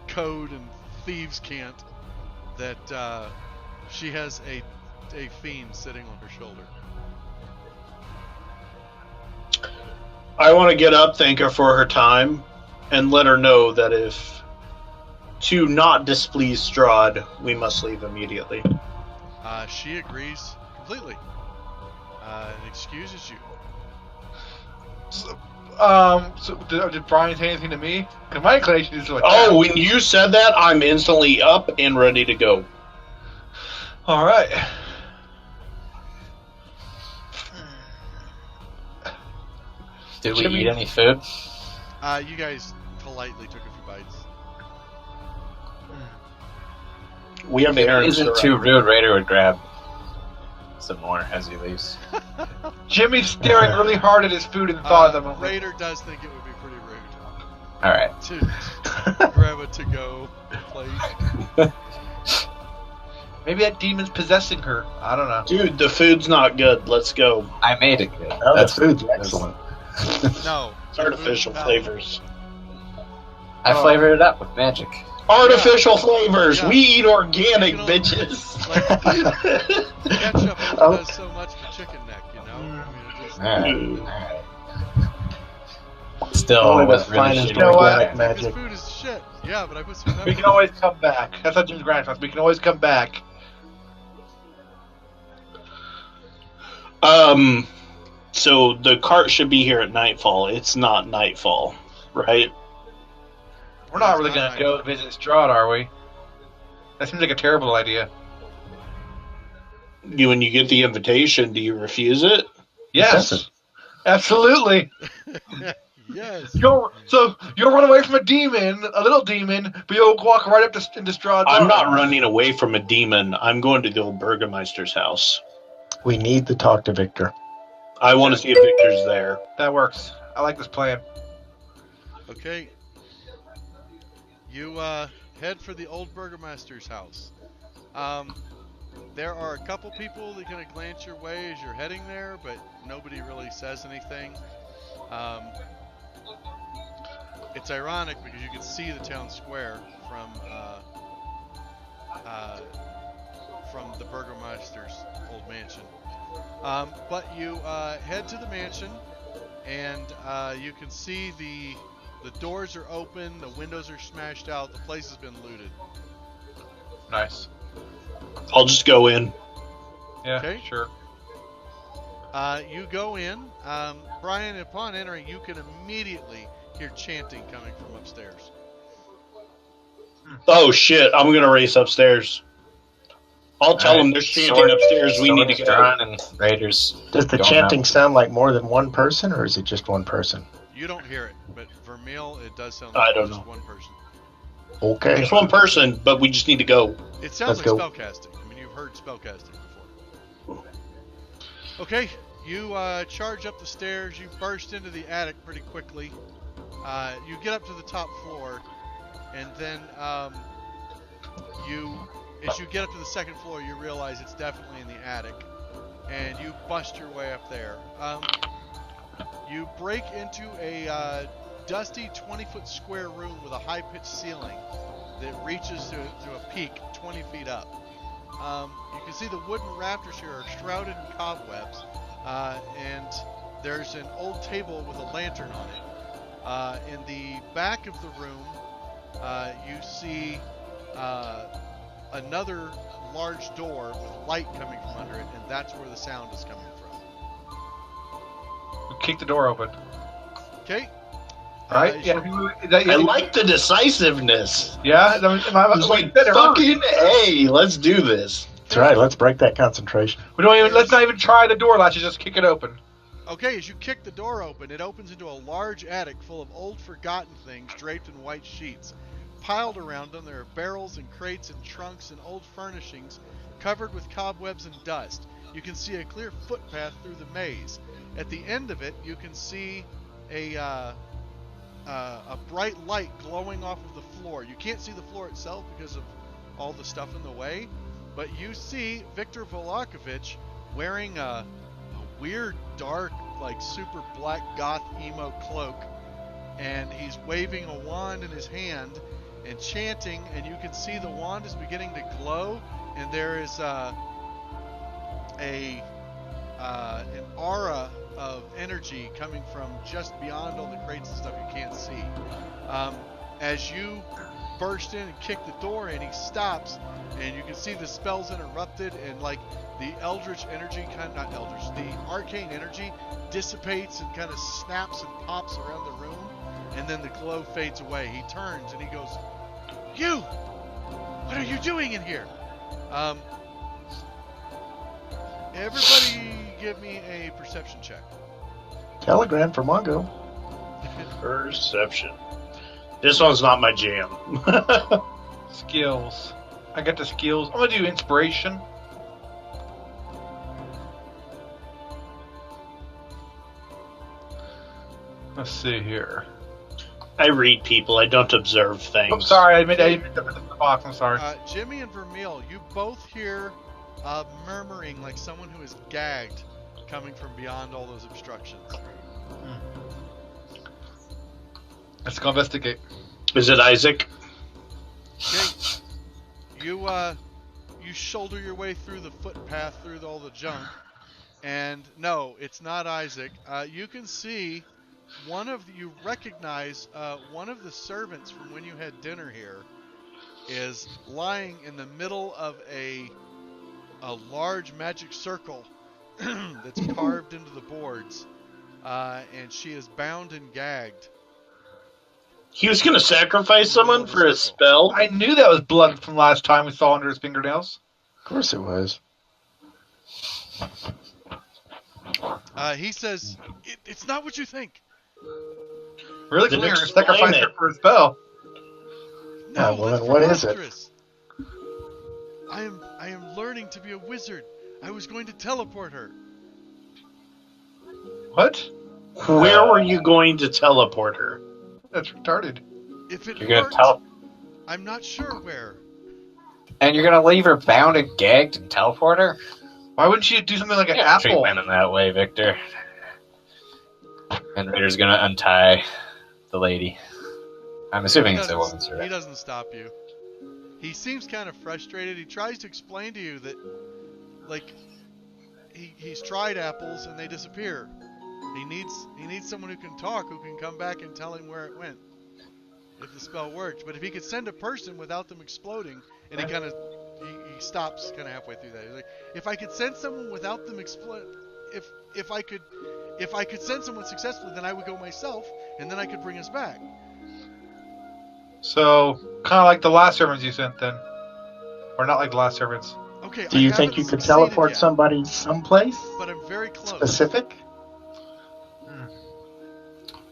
code and thieves can't that she has a fiend sitting on her shoulder. I want to get up, thank her for her time, and let her know that if to not displease Strahd, we must leave immediately. She agrees completely and excuses you. So did Brian say anything to me? Because my inclination is like, Oh, when you said that, I'm instantly up and ready to go. all right. Did we Jimmy- eat any food? You guys politely took a few bites. We have If it errands to isn't run. too rude, Raider would grab some more as he leaves. Jimmy's staring really hard at his food and thought of them. Raider does think it would be pretty rude All right. to grab a to-go plate. Maybe that demon's possessing her. I don't know. Dude, the food's not good. Let's go. I made it good. Oh, that food's excellent. No. It's artificial flavors. I flavored it up with magic. Artificial flavors. Yeah. We eat organic, You know, bitches. Like, ketchup only does so much for chicken neck, you know? I mean, it just, Alright. Still, Only the was really finest shitty. You know what? organic like, this magic. food is shit. Yeah, but I put some We pepper. can always come back. That's how Jim's grandfather. We can always come back. So the cart should be here at nightfall. It's not nightfall, right? We're not It's really not going nice. to go visit Strahd, are we? That seems like a terrible idea. When you get the invitation, do you refuse it? Yes. Excessive. Absolutely. Yes. You'll run away from a demon, a little demon, but you'll walk right up into Strahd's I'm not arms. running away from a demon. I'm going to the old Burgermeister's house. We need to talk to Victor. I want to see if Victor's there. That works. I like this plan. Okay. You head for the old Burgermeister's house. There are a couple people that kind of glance your way as you're heading there, but nobody really says anything. It's ironic because you can see the town square from the Burgermeister's old mansion. But you head to the mansion, and you can see the doors are open, the windows are smashed out, the place has been looted. Nice. I'll just go in. Yeah, Okay. sure. You go in. Brian, upon entering, you can immediately hear chanting coming from upstairs. Oh shit! I'm gonna race upstairs. I'll tell them there's chanting Sword- upstairs. We need to swords go. drawn and raiders. Does the going chanting up. sound like more than one person, or is it just one person? You don't hear it, but Vermeil, it does sound I like don't just know. one person. Okay. Just one person, but we just need to go. It sounds Let's like go. spellcasting. I mean, you've heard spellcasting before. Okay, you charge up the stairs. You burst into the attic pretty quickly. You get up to the top floor, and then as you get up to the second floor, you realize it's definitely in the attic, and you bust your way up there. You break into a dusty 20-foot square room with a high-pitched ceiling that reaches to a peak 20 feet up. You can see the wooden rafters here are shrouded in cobwebs, and there's an old table with a lantern on it. In the back of the room, you see another large door with light coming from under it, and that's where the sound is coming from. We kick the door open. Okay. Right? as Yeah. you- I like the decisiveness. Yeah. It's like fucking hey, let's do this. That's right. Let's break that concentration. Let's not even try the door latches. Just kick it open. Okay, as you kick the door open, it opens into a large attic full of old forgotten things draped in white sheets. Piled around them, there are barrels and crates and trunks and old furnishings covered with cobwebs and dust. You can see a clear footpath through the maze. At the end of it, you can see a bright light glowing off of the floor. You can't see the floor itself because of all the stuff in the way, but you see Victor Volakovich wearing a weird, dark, like super black goth emo cloak, and he's waving a wand in his hand and chanting, and you can see the wand is beginning to glow, and there is an aura of energy coming from just beyond all the crates and stuff you can't see. As you burst in and kick the door in, he stops, and you can see the spell's interrupted, and like the eldritch energy, not eldritch, the arcane energy dissipates and kind of snaps and pops around the room, and then the glow fades away. He turns and he goes, "You! What are you doing in here?" Everybody give me a perception check. Telegram for Mongo. Perception. This one's not my jam. Skills. I got the skills. I'm gonna do inspiration. Let's see here. I read people. I don't observe things. Oh, sorry, I admit the box. I'm sorry. Jimmy and Vermeil, you both hear murmuring like someone who is gagged coming from beyond all those obstructions. Let's go investigate. Is it Isaac? Okay. You shoulder your way through the footpath through all the junk, and no, it's not Isaac. You can see you recognize one of the servants from when you had dinner here is lying in the middle of a large magic circle that's carved into the boards, and she is bound and gagged. He was going to sacrifice someone for a spell? I knew that was blood from last time we saw under his fingernails. Of course it was. He says, it's not what you think. Really? Then You're going to explain sacrifice it. her for a spell? No, well, that's then what is it? preposterous. I am learning to be a wizard. I was going to teleport her. What? Where were you going to teleport her? That's retarded. If it You're gonna worked, tell, I'm not sure where. and you're gonna leave her bound and gagged and teleport her? Why wouldn't you do something like an You can't treat apple? women that way, Victor. And Raider's gonna untie the lady. I'm assuming it's a woman, sir. He doesn't stop you. He seems kind of frustrated. He tries to explain to you that, like, he's tried apples and they disappear. He needs someone who can talk, who can come back and tell him where it went, if the spell worked. But if he could send a person without them exploding, and he stops kind of halfway through that. He's like, if I could send someone without them explode, if I could send someone successfully, then I would go myself, and then I could bring us back. So, kind of like the last servants you sent then. Or not like the last servants. Okay. Do you think you could teleport somebody someplace But I'm very close. specific?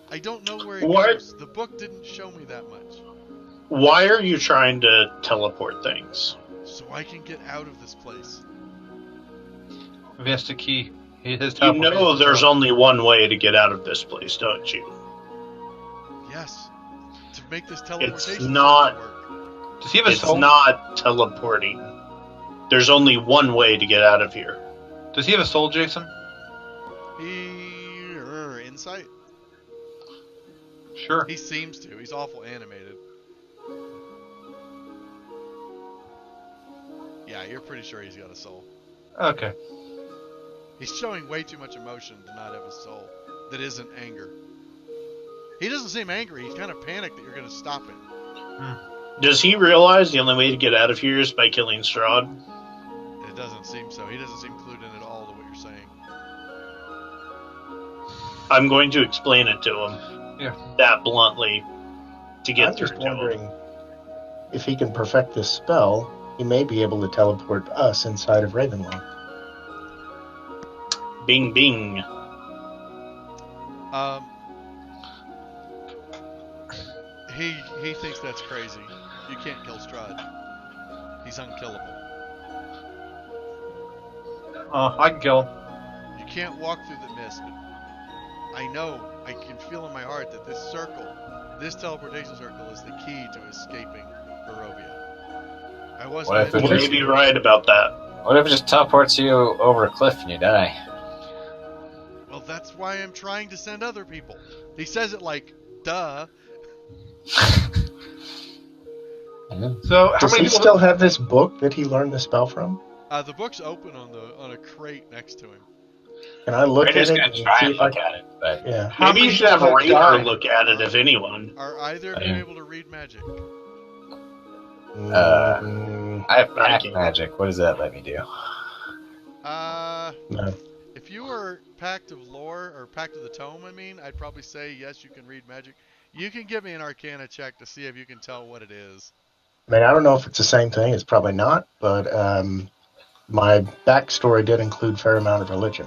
I don't know where it What? goes. The book didn't show me that much. Why are you trying to teleport things? So I can get out of this place. Maybe that's the key. His You know there's only one way to get out of this place, don't you? Yes. To make this teleportation not- work. Does he have a It's soul? not teleporting. There's only one way to get out of here. Does he have a soul, Jason? Insight? Sure. He seems to. He's awful animated. Yeah, you're pretty sure he's got a soul. Okay. He's showing way too much emotion to not have a soul that isn't anger. He doesn't seem angry. He's kind of panicked that you're going to stop him. Does he realize the only way to get out of here is by killing Strahd? It doesn't seem so. He doesn't seem clued in at all to what you're saying. I'm going to explain it to him. Yeah. That bluntly to get I'm through just to him. wondering if he can perfect this spell, he may be able to teleport us inside of Ravenloft. Bing bing. He thinks that's crazy. You can't kill Strahd. He's unkillable. I can kill him. You can't walk through the mist, but I can feel in my heart that this circle, this teleportation circle, is the key to escaping Barovia. I wasn't. What if it You may be right about that. What if it just teleports you over a cliff and you die? Well, that's why I'm trying to send other people. He says it like, duh. So, how Does many he people? still have this book that he learned the spell from? The book's open on a crate next to him. Can I look Raider's at it gonna and try see and if I look at it, but Yeah. How Maybe many you should have people Raider died? look at it, if anyone. Are either of you able to read magic? Mm, I have pack Thank you. magic. What does that let me do? no. If you were Pact of Lore, or Pact of the Tome, I'd probably say yes, you can read magic. You can give me an Arcana check to see if you can tell what it is. I mean, I don't know if it's the same thing. It's probably not, but my backstory did include a fair amount of religion.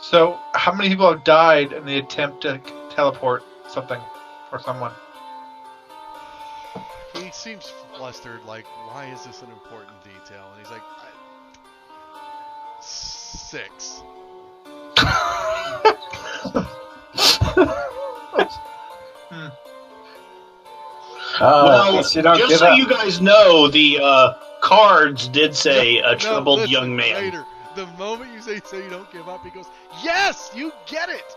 So, how many people have died in the attempt to teleport something or someone? He seems flustered, like, why is this an important detail? And he's like, 6. At least you don't just give so up. you guys know, the cards did say a troubled listen, young man. Raider, the moment you say so you don't give up, he goes, yes, you get it.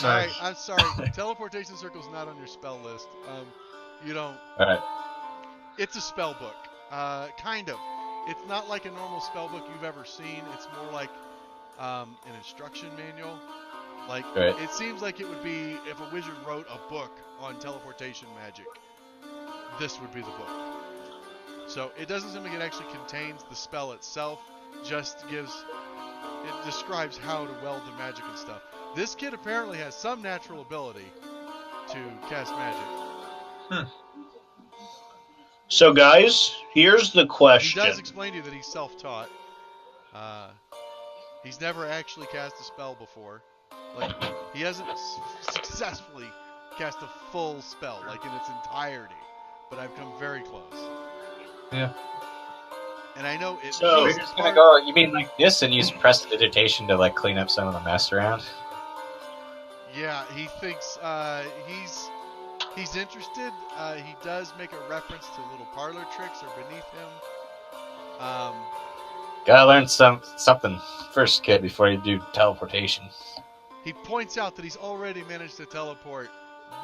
All right, I'm sorry. Teleportation Circle's not on your spell list. You don't. All right. It's a spell book, kind of. It's not like a normal spell book you've ever seen. It's more like an instruction manual. Like Right. it seems like it would be if a wizard wrote a book on teleportation magic. This would be the book. So it doesn't seem like it actually contains the spell itself. Just it describes how to weld the magic and stuff. This kid apparently has some natural ability to cast magic. So, guys, here's the question. He does explain to you that he's self-taught. He's never actually cast a spell before. Like, he hasn't successfully cast a full spell, like in its entirety. But I've come very close. Yeah. And I know it. So- We're just gonna go. You mean like this, and use prestidigitation to like clean up some of the mess around? Yeah, he thinks he's interested. He does make a reference to little parlor tricks are beneath him. Gotta learn something first, kid, before you do teleportation. He points out that he's already managed to teleport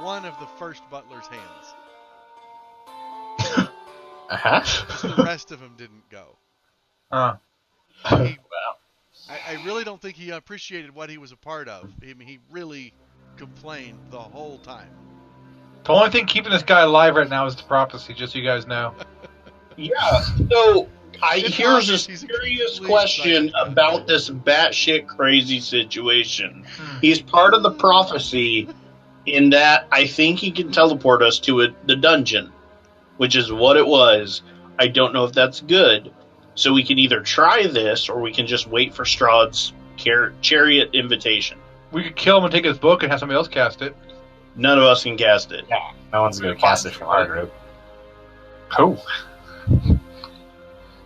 one of the first butler's hands. Just the rest of them didn't go. He, I really don't think he appreciated what he was a part of. I mean, he really complained the whole time. The only thing keeping this guy alive right now is the prophecy, just so you guys know. Yeah, so It's here's a obvious he's a serious complete question psychopath. about this batshit crazy situation. He's part of the prophecy in that I think he can teleport us to the dungeon, which is what it was. I don't know if that's good. So we can either try this or we can just wait for Strahd's chariot invitation. We could kill him and take his book and have somebody else cast it. None of us can cast it. Yeah, no one's gonna cast it from our group. Who?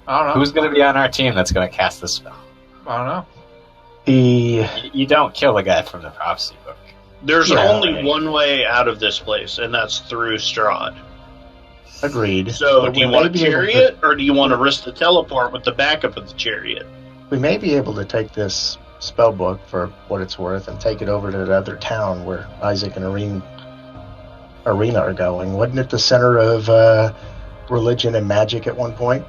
I don't know. Who's gonna be on our team that's gonna cast this spell? I don't know. You don't kill the guy from the prophecy book. There's Yeah. only one way out of this place, and that's through Strahd. Agreed. So, But do you we want a may be able to- chariot, or do you want to risk the teleport with the backup of the chariot? We may be able to take this spell book for what it's worth and take it over to the other town where Isaac and Arena are going. Wasn't it the center of religion and magic at one point?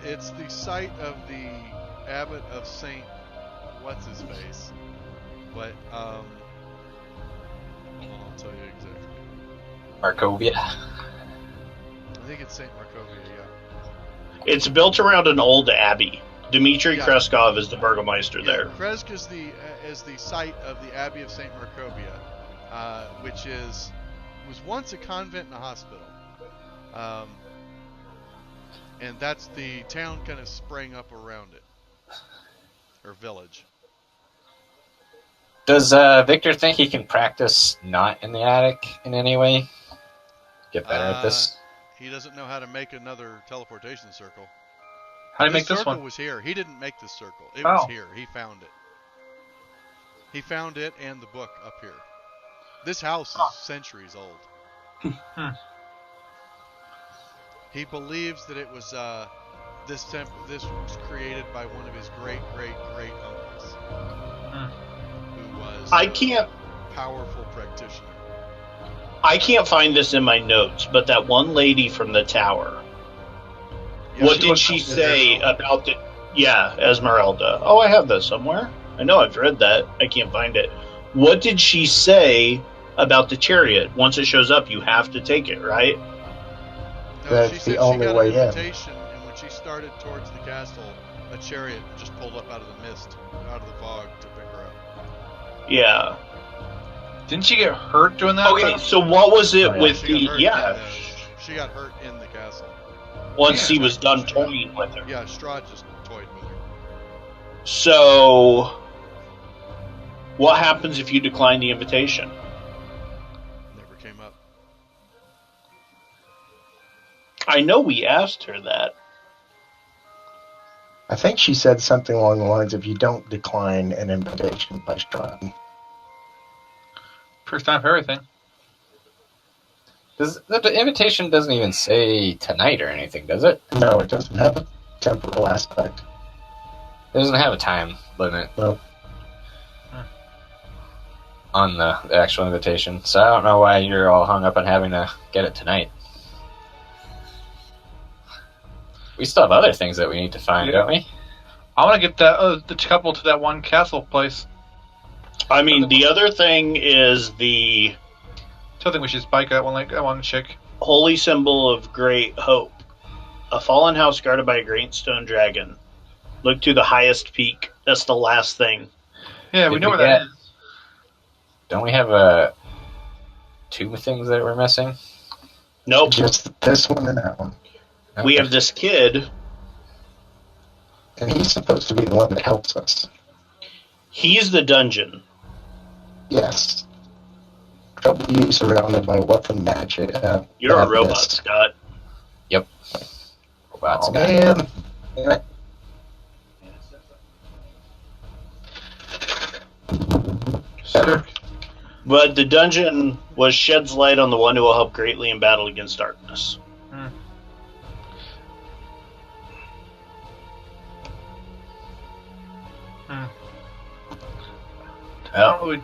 It's the site of the abbot of Saint what's his face, but hold on, I'll tell you exactly. Markovia. I think it's Saint Markovia. Yeah. It's built around an old abbey. Dmitry Yeah. Kreskov is the burgomaster there. Kresk is the site of the Abbey of Saint Markovia, which was once a convent and a hospital, and that's the town kind of sprang up around it, or village. Does Victor think he can practice not in the attic in any way? Get better at this? He doesn't know how to make another teleportation circle. How do you make this circle one? was here. He didn't make this circle. It Oh. was here. He found it. He found it and the book up here. This house is centuries old. He believes that it was this was created by one of his great uncles, who was I can't a powerful practitioner. I can't find this in my notes, but that one lady from the tower. Yeah, What she did was she up say there. about the? Yeah, Esmeralda. Oh, I have that somewhere. I know I've read that. I can't find it. What did she say about the chariot? Once it shows up, you have to take it, right? No, That's she the said she only got way an in. invitation, and when she started towards the castle, a chariot just pulled up out of the mist, out of the fog, to pick her up. Yeah. Didn't she get hurt doing that? Okay, though? so what was it Oh, yeah. with She the? got hurt Yeah. in the- she got hurt in the castle. Once Yeah. he was done toying with her. Yeah, Strahd just toyed with her. So, what happens if you decline the invitation? Never came up. I know we asked her that. I think she said something along the lines of, "You don't decline an invitation by Strahd." First time for everything. The invitation doesn't even say tonight or anything, does it? No, it doesn't have a temporal aspect. It doesn't have a time limit No. on the actual invitation, so I don't know why you're all hung up on having to get it tonight. We still have other things that we need to find, don't we? I want to get that the couple to that one castle place. I mean, the other thing is the Still think we should spike that one chick. holy symbol of great hope. A fallen house guarded by a great stone dragon. Look to the highest peak. That's the last thing. Yeah, we Did know we where that get- is. Don't we have two things that we're missing? Nope. Just this one and that one. We Okay. have this kid. And he's supposed to be the one that helps us. He's the dungeon. Yes. Trouble you surrounded by weapon magic. You're a madness. robot, Scott. Robots Oh, got- man. Damn it. Better. But the dungeon was sheds light on the one who will help greatly in battle against darkness. I don't really.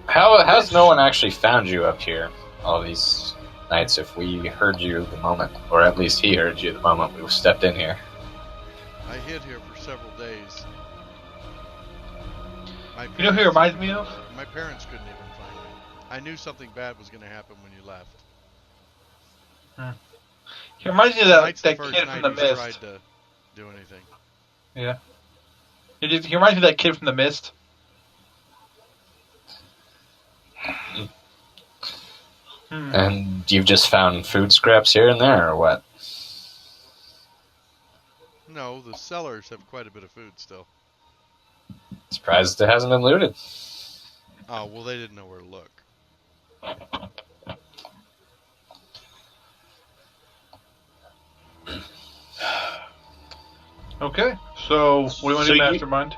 How's no one actually found you up here all these nights if we heard you the moment, or at least he heard you the moment we stepped in here? I hid here for several days. You know who he reminds me of? My parents couldn't even find me. I knew something bad was going to happen when you left. He reminds me of Tonight's that the first kid night from the he's Mist. tried to do anything. Yeah. He reminds me of that kid from the Mist. And you've just found food scraps here and there, or what? No, the cellars have quite a bit of food still. Surprised it hasn't been looted. Oh, well, they didn't know where to look. Okay, so what do you want to do, So you- Mastermind?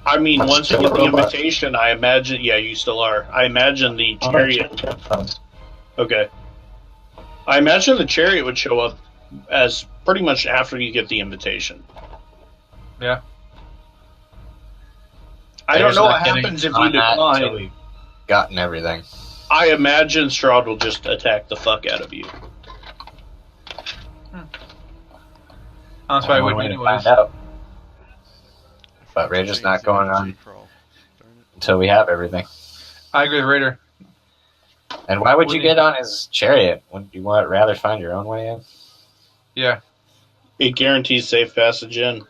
I mean, I'm once you still get a the robot. invitation, I imagine. Yeah, you still are. I imagine the I'll not chariot. check headphones. Okay. I imagine the chariot would show up as pretty much after you get the invitation. Yeah. I don't There's know not what getting happens if you on that until decline. we've gotten everything. I imagine Strahd will just attack the fuck out of you. That's why I Only would way to anyways. find out. But we're Things just not in going the on G-crawl. Darn it. until we have everything. I agree with Raider. And why would you Wouldn't get on his chariot? Wouldn't you rather find your own way in? Yeah. It guarantees safe passage in. I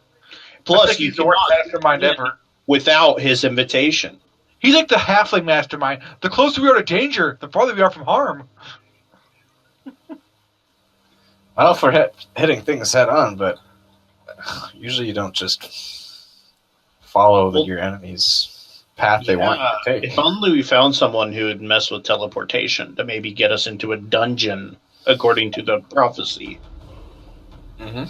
Plus, think you he's the worst cannot mastermind get ever. without his invitation. He's like the halfling mastermind. The closer we are to danger, the farther we are from harm. Well, for hitting things head on, but usually you don't just follow Well, your enemy's path they want you to take. If only we found someone who would mess with teleportation to maybe get us into a dungeon, according to the prophecy. Mm-hmm.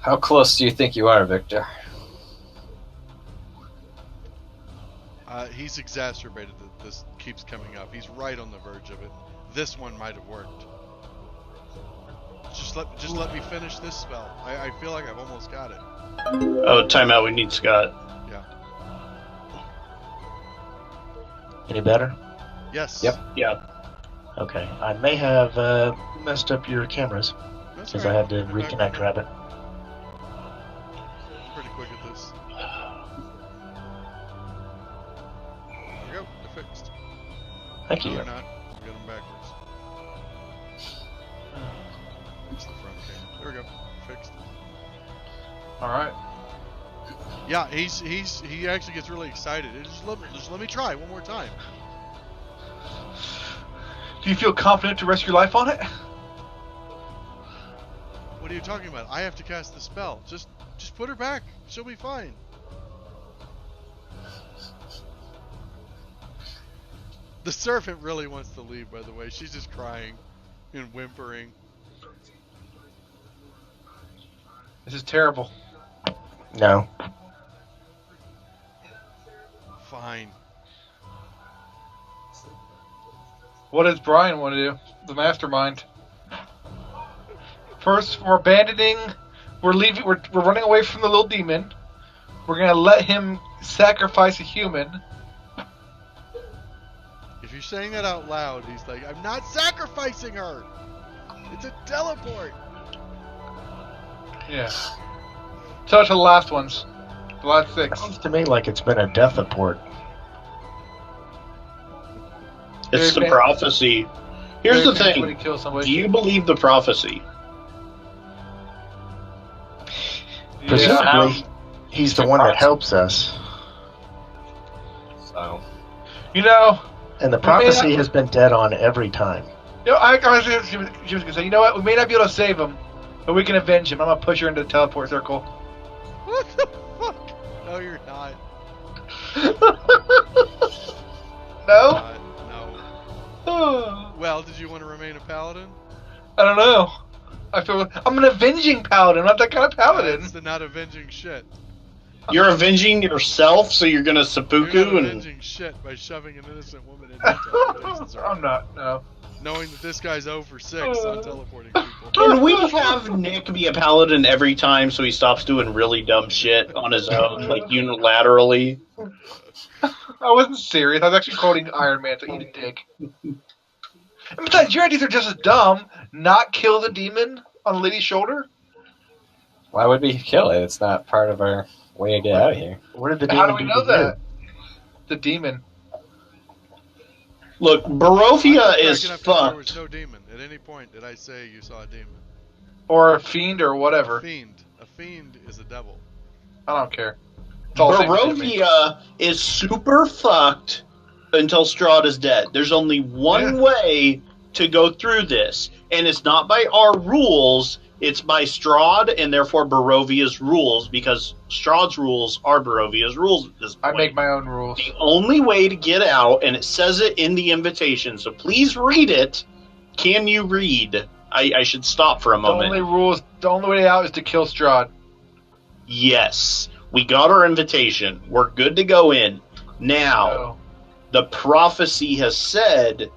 How close do you think you are, Victor? He's exacerbated that this keeps coming up. He's right on the verge of it. This one might have worked. Just let me finish this spell. I feel like I've almost got it. Oh, timeout. We need Scott. Yeah. Any better? Yes. Yep. Yeah. Okay. I may have messed up your cameras That's because all I right. had to We'll be back. reconnect Rabbit. Pretty quick at this. There we go. They're fixed. Thank No, you. they're not. We got them backwards. Fix the front camera. There we go. Fixed. All right. Yeah, he actually gets really excited. Just let me try one more time. Do you feel confident to risk your life on it? What are you talking about? I have to cast the spell. Just put her back. She'll be fine. The servant really wants to leave, by the way. She's just crying and whimpering. This is terrible. No. Fine. What does Brian want to do? The mastermind. First, we're abandoning. We're leaving. We're running away from the little demon. We're gonna let him sacrifice a human. If you're saying that out loud, he's like, I'm not sacrificing her! It's a teleport! Yeah. So to the last ones. The last 6. Sounds to me like it's been a death report. It's the prophecy. Here's the thing. Do you believe the prophecy? Presumably, he's the one that helps us. So, You know, And the prophecy has been dead on every time. she was gonna say, you know what? We may not be able to save him, but we can avenge him. I'm gonna push her into the teleport circle. What the fuck? No, you're not. No? No. Well, did you want to remain a paladin? I don't know. I'm an avenging paladin. I'm not that kind of paladin. That's not avenging shit. You're avenging yourself, so you're gonna You're seppuku not and avenging shit by shoving an innocent woman into a teleportation circle. I'm not. No. Knowing that this guy's 0 for 6 on teleporting people. Can we have Nick be a paladin every time so he stops doing really dumb shit on his own, like unilaterally? I wasn't serious. I was actually quoting Iron Man to eat a dick. And besides, your ideas are just as dumb. Not kill the demon on the lady's shoulder? why would we kill it? It's not part of our way to get out of here. What did the How demon do we know to that? The demon. Look, I'm Barovia just is checking if there was fucked. no demon. At any point did I say you saw a demon? Or a fiend or whatever. A fiend is a devil. I don't care. It's all the same to me. Barovia is super fucked until Strahd is dead. There's only one way to go through this, and it's not by our rules, it's by Strahd and therefore Barovia's rules, because Strahd's rules are Barovia's rules at this I point. make my own rules. The only way to get out, and it says it in the invitation, so please read it. Can you read? I should stop for a moment. The only way out is to kill Strahd. Yes. We got our invitation. We're good to go in. Now, No. the prophecy has said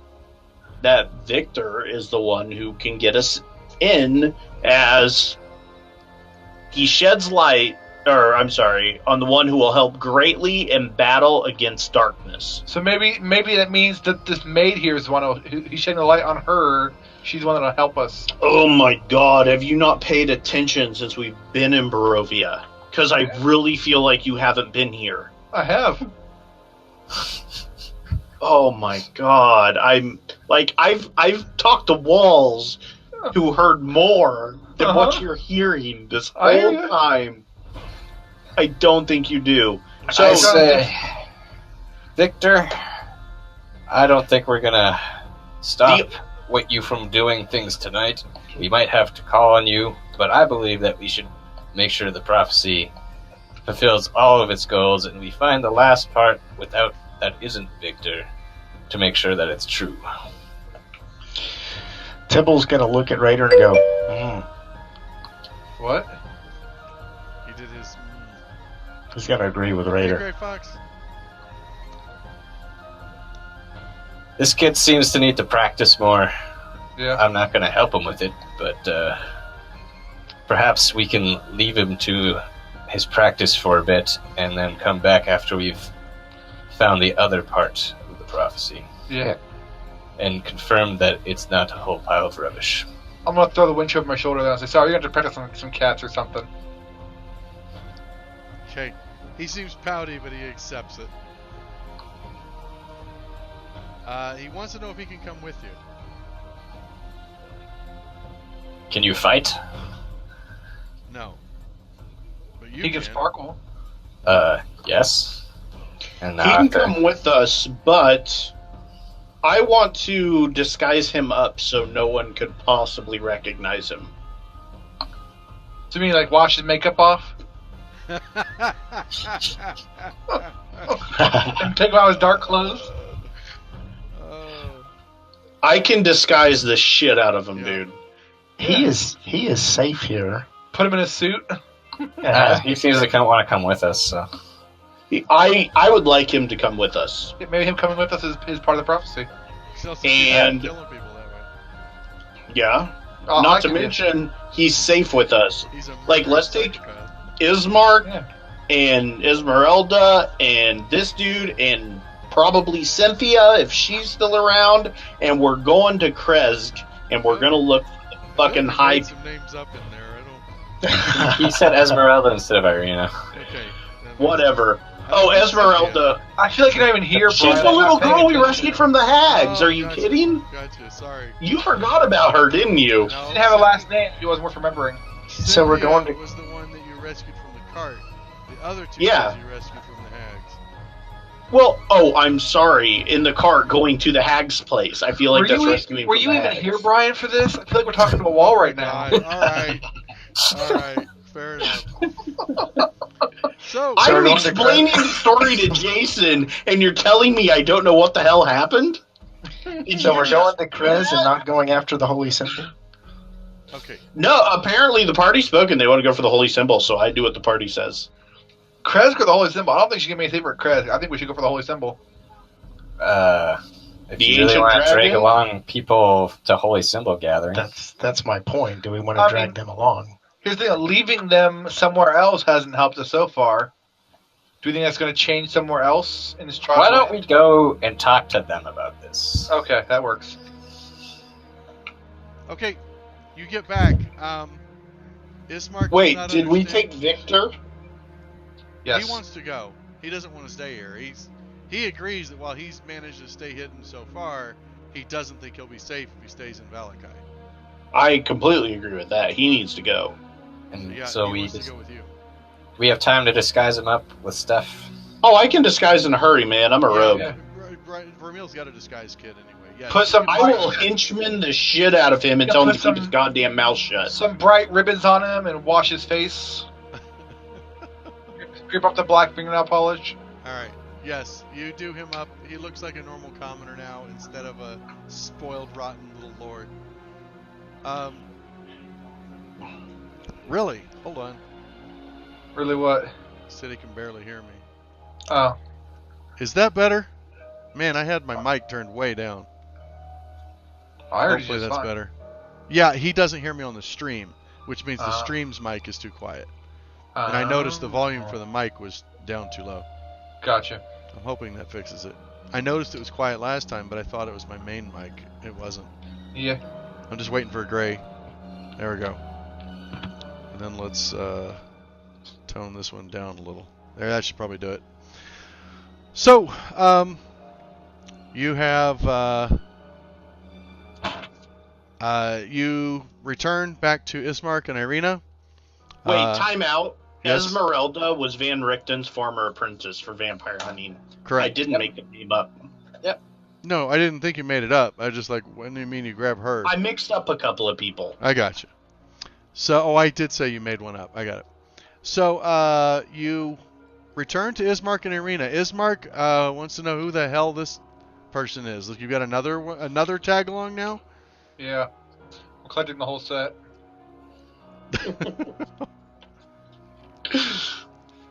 that Victor is the one who can get us in, as he sheds light, on the one who will help greatly in battle against darkness. So maybe that means that this maid here is the one he's shedding the light on her. She's the one that'll help us. Oh my god, have you not paid attention since we've been in Barovia? Because I really feel like you haven't been here. I have. Oh my god, I've talked to walls who heard more than what you're hearing this whole time. I don't think you do. So I say, Victor, I don't think we're gonna stop you from doing things tonight. We might have to call on you, but I believe that we should make sure the prophecy fulfills all of its goals, and we find the last part that isn't Victor to make sure that it's true. Tibble's gonna look at Raider and go, What? He did his. He's gonna agree with Hey, Raider. Gray Fox. This kid seems to need to practice more. Yeah. I'm not going to help him with it, but perhaps we can leave him to his practice for a bit and then come back after we've found the other part of the prophecy Yeah. and confirm that it's not a whole pile of rubbish. I'm gonna throw the winch over my shoulder and say, "Sorry, you're gonna have to practice some cats or something." Okay. He seems pouty, but he accepts it. He wants to know if he can come with you. Can you fight? No. But you He can sparkle. Yes. And he can come with us, but I want to disguise him up so no one could possibly recognize him. To me, like wash his makeup off and take out his dark clothes. I can disguise the shit out of him, Yeah. dude. He is safe here, Put him in a suit. He seems to want to come with us, so. I would like him to come with us. Yeah, maybe him coming with us is part of the prophecy. And- killing people that way. Yeah. Oh, Not I to can do- mention, he's safe with us. He's a Like, let's murderous take- psychopath. Ismark Yeah. and Esmeralda and this dude and probably Cynthia if she's still around, and we're going to Kresk and we're gonna look for the fucking Yeah, high. some names up in there. I He said Esmeralda instead of Irina. don't. Okay. Whatever. Oh, Esmeralda. I feel like you're not even here, She's Brian. the I'm little not paying girl we attention. rescued from the hags. Oh, Are you gotcha. kidding? Gotcha. Sorry. You forgot about her, didn't you? No, She didn't have a last name. She wasn't worth remembering. So we're Cynthia going to- was the one that you rescued from the cart. The other two Yeah. kids you rescued from the hags. Well, I'm sorry. In the cart going to the hag's place. I feel like that's rescuing. Were from you the even hags. here, Brian, for this? I feel like we're talking to a wall right now. God, all right. All right. Fair enough. So, I'm we're going to explaining the story to Jason, and you're telling me I don't know what the hell happened? Did So you we're just going to do Krez and that? not going after the holy symbol? okay. No, apparently the party's spoken. They want to go for the holy symbol, so I do what the party says. Krez or the holy symbol? I don't think she gave me a favor at Krez. I think we should go for the holy symbol. If The you really ancient want to drag dragon? along people to holy symbol gathering, That's my point. Do we want to I drag mean- them along? Here's the thing: leaving them somewhere else hasn't helped us so far. Do you think that's going to change somewhere else in this trial? why don't we go and talk to them about this? Okay, that works. Okay. You get back. Ismark. does Wait, not did we understand- take Victor? Yes. He wants to go. He doesn't want to stay here. He agrees that while he's managed to stay hidden so far, he doesn't think he'll be safe if he stays in Valakai. I completely agree with that. He needs to go. And Yeah, so he we wants to go with you. we have time to disguise him up with stuff. Oh, I can disguise in a hurry, man. I'm a rogue. yeah. Vermeil's got a disguise kid anyway. Yeah. Put some I will henchman the shit out of him and Yeah, tell him put to keep his some- goddamn mouth shut. some bright ribbons on him and wash his face. Scrape off the black fingernail polish. All right. Yes, you do him up. He looks like a normal commoner now instead of a spoiled, rotten little lord. Really? Hold on. Really, what? City can barely hear me. Oh, Is that better? Man, I had my mic turned way down. I heard you Hopefully just that's fine. better. Yeah, he doesn't hear me on the stream, which means the Uh. stream's mic is too quiet. And I noticed the volume for the mic was down too low. Gotcha. I'm hoping that fixes it. I noticed it was quiet last time, but I thought it was my main mic. It wasn't. Yeah. I'm just waiting for a gray. There we go. And then let's tone this one down a little. There, that should probably do it. So, you have you return back to Ismark and Irina. Wait, time out. yes. Esmeralda was Van Richten's former apprentice for vampire hunting. Correct. I didn't make the name up. No, I didn't think you made it up. I just like, when do you mean you grab her? I mixed up a couple of people. I got you. So, I did say you made one up. I got it. So, you return to Ismark and Irina. Ismark wants to know who the hell this person is. Look, you got another tag along now. Yeah. We're collecting the whole set.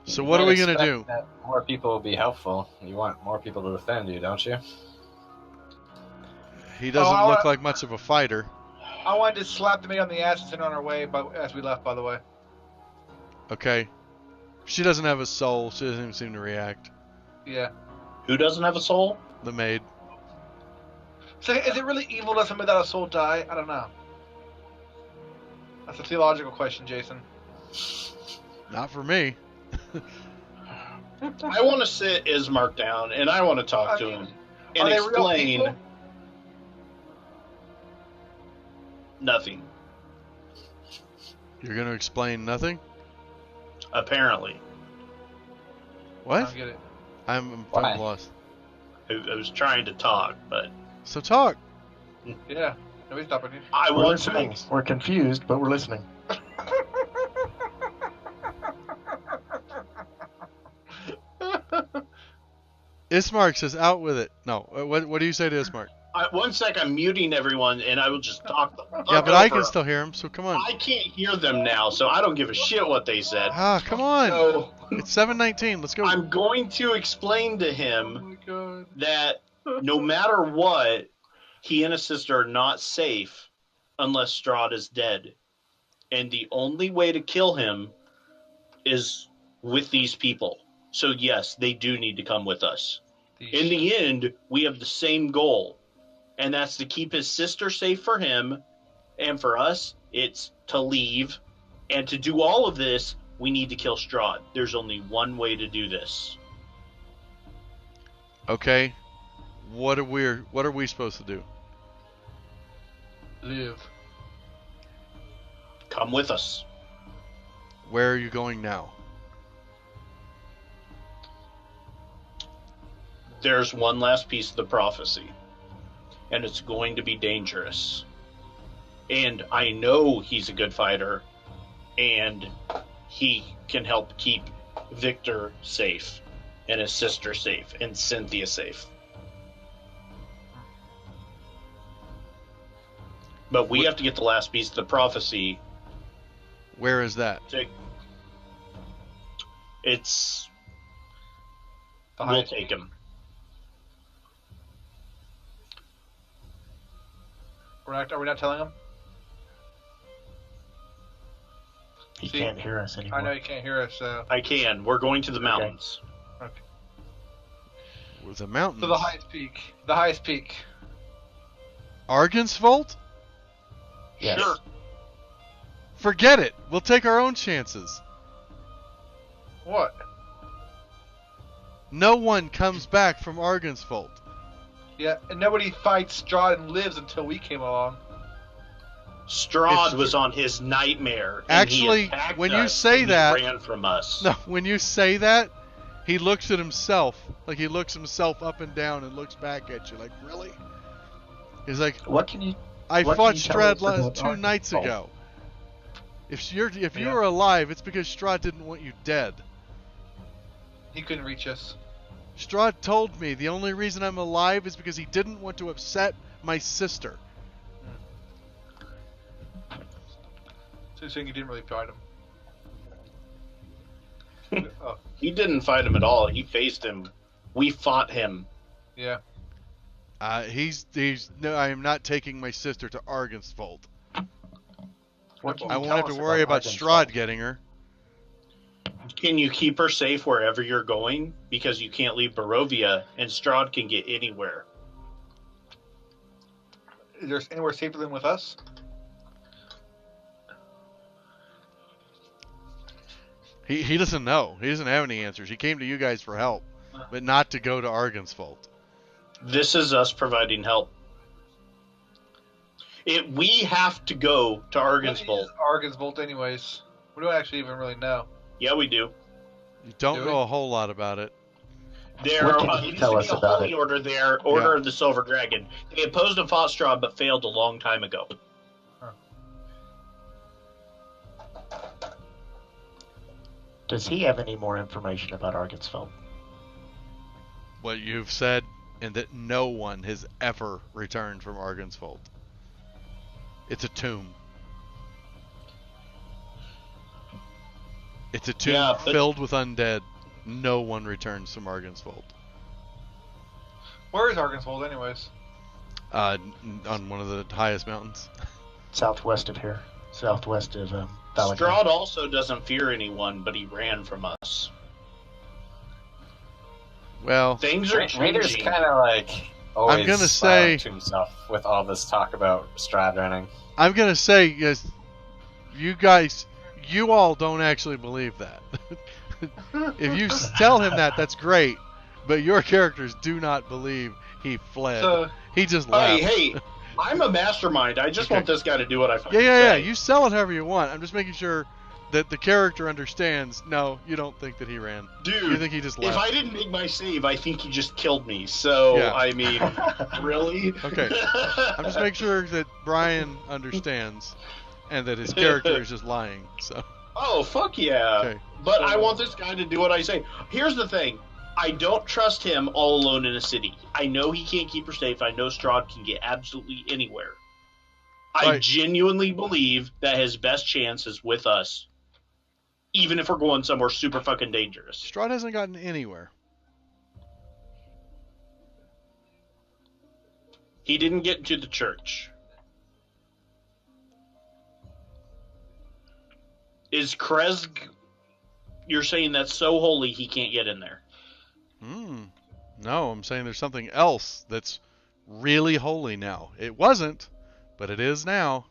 So, what are we gonna do? That more people will be helpful. You want more people to defend you, don't you? He doesn't I look wanna- like much of a fighter. I wanted to slap the maid on the ass and send her on our way, but as we left, by the way. Okay. She doesn't have a soul. She doesn't even seem to react. Yeah. Who doesn't have a soul? The maid. So is it really evil to somebody without a soul die? I don't know. That's a theological question, Jason. Not for me. I want to sit Ismark down and I want to talk I to mean, him and Are they real explain people? nothing. You're gonna explain nothing? Apparently, I What? don't get it. I'm Why? lost. I was trying to talk, but So talk. Yeah. Nobody's stopping you. I We're want to. listening. We're confused, but we're listening. Ismark says, "Out with it." No. What do you say to Ismark? One sec, I'm muting everyone, and I will just talk. Yeah, but I can still hear him, so come on. I can't hear them now, so I don't give a shit what they said. Ah, come on. So It's 7:19. Let's go. I'm going to explain to Oh him my god. that no matter what, he and his sister are not safe unless Strahd is dead. And the only way to kill him is with these people. So yes, they do need to come with us. In the end, we have the same goal, and that's to keep his sister safe for him, and for us, it's to leave. And to do all of this, we need to kill Strahd. There's only one way to do this. Okay. What are we supposed to do? Live. Come with us. Where are you going now? There's one last piece of the prophecy, and it's going to be dangerous. And I know he's a good fighter, and he can help keep Victor safe, and his sister safe, and Cynthia safe. But we have to get the last piece of the prophecy. Where is that? It's... The We'll highest- take him. Are we not telling him? He See, can't hear us anymore. I know he can't hear us, so. I can. We're going to the mountains. With the mountains. To the highest peak. The highest peak. Argensvolt? Yes. Sure. Forget it. We'll take our own chances. What? No one comes back from Argensvolt. Yeah, and nobody fights Strahd and lives until we came along. Strahd It's- was on his nightmare. And he Actually, attacked when you us, say and that- he ran from us. No, when you say that, he looks at himself. Like he looks himself up and down and looks back at you like, really? He's like, What can you? I What fought can you tell us Strahd about 2 nights Argensvolt? ago. If you Yeah. were alive, it's because Strahd didn't want you dead. He couldn't reach us. Strahd told me the only reason I'm alive is because he didn't want to upset my sister. So you're saying you didn't really fight him? Oh, He didn't fight him at all. He faced him. We fought him. yeah. No, I am not taking my sister to Argensvolt. What can I you won't tell have to us worry about Argensvolt? Strahd getting her. Can you keep her safe wherever you're going? Because you can't leave Barovia, and Strahd can get anywhere. Is there anywhere safer than with us? He doesn't know. He doesn't have any answers. He came to you guys for help, but not to go to Argensvolt. This is us providing help. We have to go to Argensvolt. Argensvolt, anyways. We don't actually even really know. Yeah, we do. You don't Do we? know a whole lot about it. There What can used you to tell be us a about holy it? order there, Order of the Silver Dragon. They opposed and fought Strahd, but failed a long time ago. Does he have any more information about Argensvolt? What you've said, and that no one has ever returned from Argensvolt. It's a tomb. It's a tomb Yeah, but- filled with undead. No one returns from Argensvolt. Where is Argensvolt, anyways? On one of the highest mountains. Southwest of here. Southwest of Valakai. Strahd also doesn't fear anyone, but he ran from us. Well, Things are Raider's changing. kind of like always I'm gonna smiling say- to himself with all this talk about Strahd running. I'm gonna say, yes, you all don't actually believe that. If you tell him that, that's great. But your characters do not believe he fled. So, He just left. Hey, I'm a mastermind. I just Okay. want this guy to do what I fucking Yeah. say. You sell it however you want. I'm just making sure that the character understands. No, you don't think that he ran. Dude, You think he just left. if I didn't make my save, I think he just killed me. So, Yeah. I mean, really? Okay. I'm just making sure that Brian understands, and that his character is just lying. So Oh, fuck yeah. okay. But I want this guy to do what I say. Here's the thing. I don't trust him all alone in a city. I know he can't keep her safe. I know Strahd can get absolutely anywhere. I Right. genuinely believe that his best chance is with us, even if we're going somewhere super fucking dangerous. Strahd hasn't gotten anywhere. He didn't get into the church. Is Krezg... You're saying that's so holy he can't get in there? No, I'm saying there's something else that's really holy now. It wasn't, but it is now.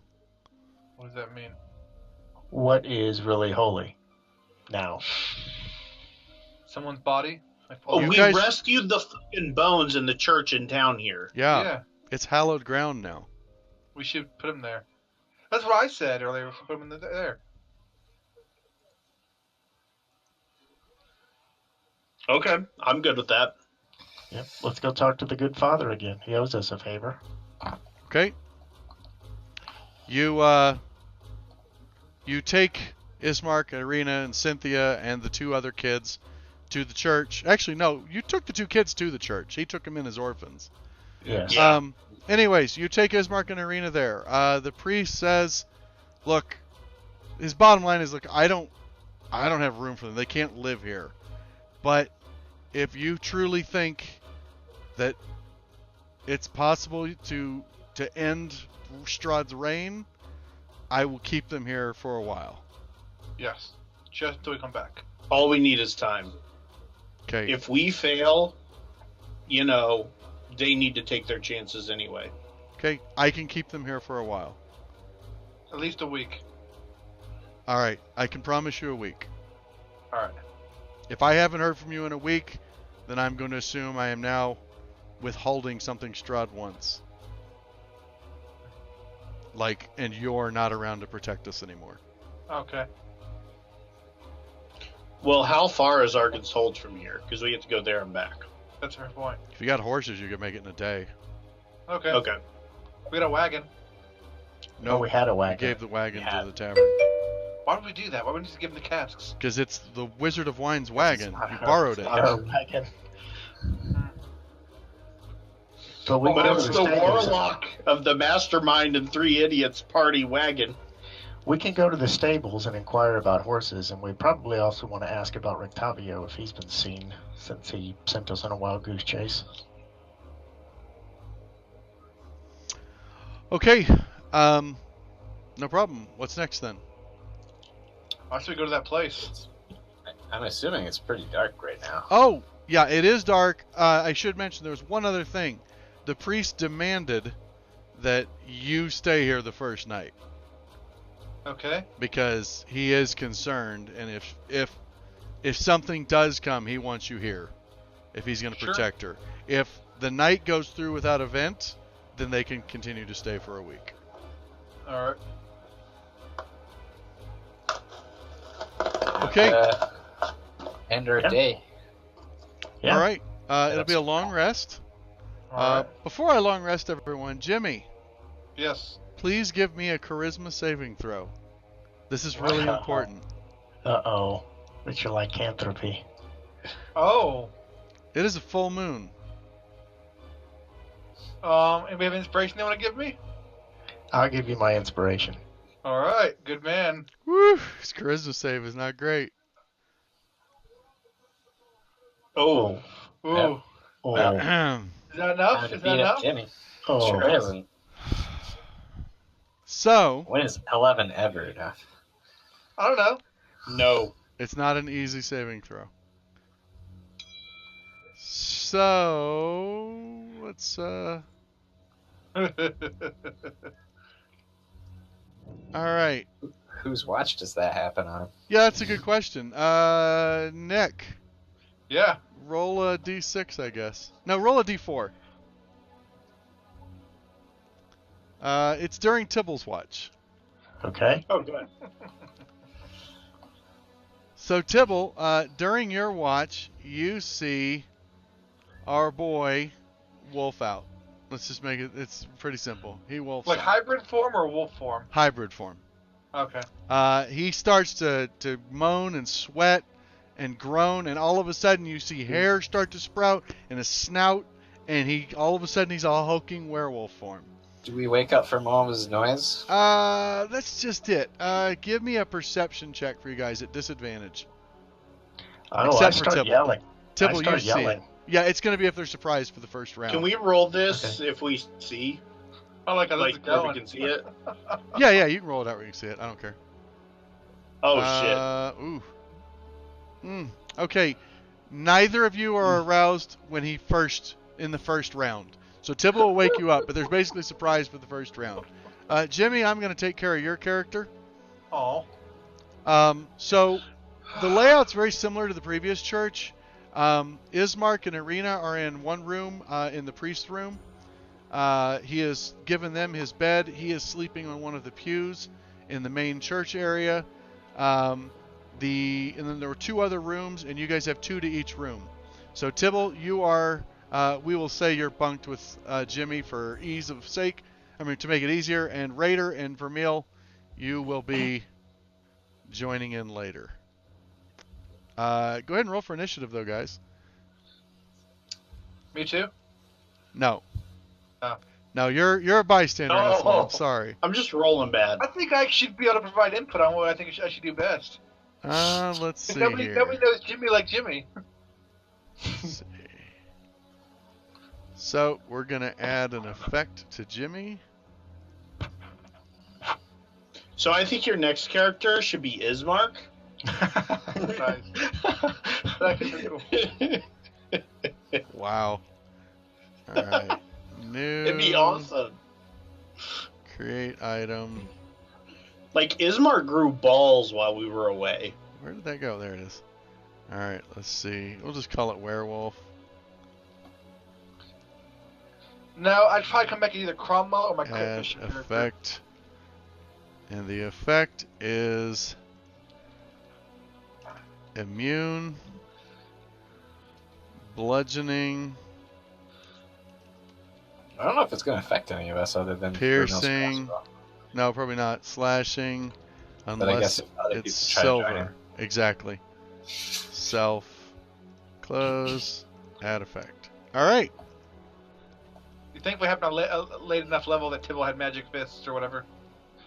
What does that mean? What is really holy now? Someone's body? Oh, You we guys- rescued the fucking bones in the church in town here. Yeah, it's hallowed ground now. We should put him there. That's what I said earlier. We should put him in there. Okay, I'm good with that. Yep. Let's go talk to the good father again. He owes us a favor. Okay. You take Ismark, Irina, and Cynthia and the two other kids to the church. Actually, no, you took the two kids to the church. He took them in as orphans. Yes. Yeah. Anyways, you take Ismark and Irina there. The priest says, look, his bottom line is, look, I don't have room for them. They can't live here. But if you truly think that it's possible to end Strahd's reign, I will keep them here for a while. Yes. Just until we come back. All we need is time. Okay. If we fail, you know, they need to take their chances anyway. Okay, I can keep them here for a while. At least a week. All right, I can promise you a week. Alright. If I haven't heard from you in a week, then I'm going to assume I am now withholding something Strahd wants. Like, and you're not around to protect us anymore. Okay. Well, how far is Argan's Hold from here? Because we have to go there and back. That's her point. If you got horses, you could make it in a day. Okay. Okay. We got a wagon. No, we had a You wagon. gave the wagon Yeah. to the tavern. Why would we do that? Why wouldn't we just give them the casks? Because it's the Wizard of Wine's wagon. not You her- borrowed it. Not our wagon. So we But go to it's the the stables. warlock of the Mastermind and Three Idiots party wagon. We can go to the stables and inquire about horses, and we probably also want to ask about Rictavio if he's been seen since he sent us on a wild goose chase. Okay. No problem. What's next then? Why should we go to that place? I'm assuming it's pretty dark right now. Oh, yeah, it is dark. I should mention there was one other thing. The priest demanded that you stay here the first night Okay. because he is concerned, and if something does come, he wants you here. If he's going to Sure. protect her. If the night goes through without event, then they can continue to stay for a week. Alright. Okay. End or a Yeah. day. Yeah. All right. It'll that's be a long rest. Alright. Before I long rest everyone, Jimmy, Yes. please give me a charisma saving throw. This is really Wow. important. Uh-oh. It's your lycanthropy. Oh. It is a full moon. Anybody have inspiration they want to give me? I'll give you my inspiration. Alright. Good man. Woo! His charisma save is not great. Oh, Ooh. Yeah. Oh. Ahem. Is that enough? Time to Is that beat up enough? Jimmy. Oh. Sure is. So, When is 11 ever enough? I don't know. no. it's not an easy saving throw. So, let's, alright. Whose watch does that happen on? Yeah, that's a good question. Nick, Yeah. roll a d6, I guess. No, roll a d4. It's during Tibble's watch. Okay. Oh, good. So, Tibble, during your watch, you see our boy Wolf out. Let's just make it, it's pretty simple. He wolfs Like out. hybrid form or wolf form? Hybrid form. Okay. He starts to moan and sweat, and groan, and all of a sudden you see hair start to sprout and a snout, and all of a sudden he's a hulking werewolf form. Do we wake up from all of his noise? That's just it. Give me a perception check for you guys at disadvantage. Oh, Except I for start Tibble. yelling. Tibble, I you start see yelling. it. Yeah, it's going to be if they're surprised for the first round. Can we roll this if we see? I like how this is Like, where we going. can see it? Yeah, you can roll it out where you can see it. I don't care. Oh, Ooh. Okay. Neither of you are aroused in the first round. So Tibble will wake you up, but there's basically surprise for the first round. Jimmy, I'm going to take care of your character. Oh. So the layout's very similar to the previous church. Ismark and Irina are in one room, in the priest's room. He has given them his bed. He is sleeping on one of the pews in the main church area. And then there were 2 other rooms, and you guys have 2 to each room. So Tibble, you are, we will say you're bunked with Jimmy for ease of sake. To make it easier. And Raider and Vermeil, you will be joining in later. Go ahead and roll for initiative, though, guys. Me too? No. Oh. No, you're a bystander. Oh. That's all. I'm sorry. I'm just rolling bad. I think I should be able to provide input on what I think I should do best. Let's see Nobody here. knows Jimmy like Jimmy. Let's see. So we're gonna add an effect to Jimmy. So I think your next character should be Ismark. Nice. That could be cool. Wow. All right. New. It'd be awesome. Create item. Like, Ismark grew balls while we were away. Where did that go? There it is. All right. Let's see. We'll just call it werewolf. No, I'd probably come back to either Cromwell or my Add Christian character. effect. And the effect is immune, bludgeoning, I don't know if it's going to affect any of us other than piercing. No, probably not. Slashing, But I guess unless if other it's people try to join silver. in. Exactly. Self. Close. Add effect. All right. You think we happen to a late enough level that Tibble had magic fists or whatever?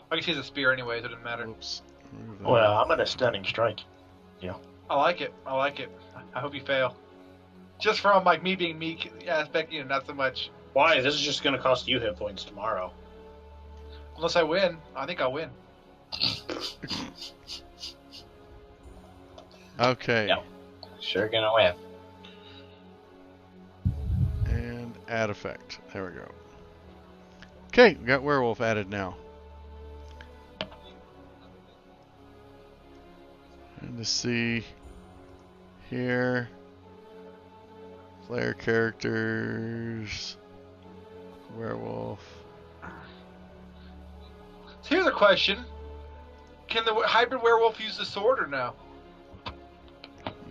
I guess he's a spear anyway, so it doesn't matter. Oops. Remove that. Well, I'm going to stunning strike. I like it. I hope you fail. Just from like me being meek aspect, not so much. Why? This is just going to cost you hit points tomorrow. Unless I win, I think I'll win. Okay. Yep. Sure gonna win. And add effect. There we go. Okay, we got werewolf added now. And to see here, player characters, werewolf. So here's a question: can the hybrid werewolf use the sword or no?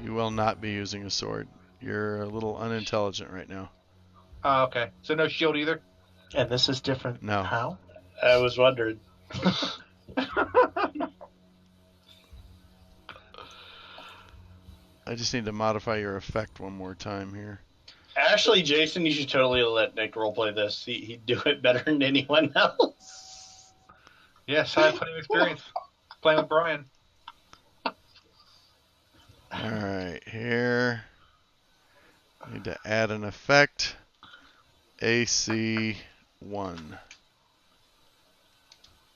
You will not be using a sword. You're a little unintelligent right now. Oh, okay. So no shield either. And this is different. No. How? I was wondering. I just need to modify your effect one more time here. Actually, Jason, you should totally let Nick roleplay this. He'd do it better than anyone else. Yes, I have plenty of experience playing with Brian. Alright, here. Need to add an effect. AC 1.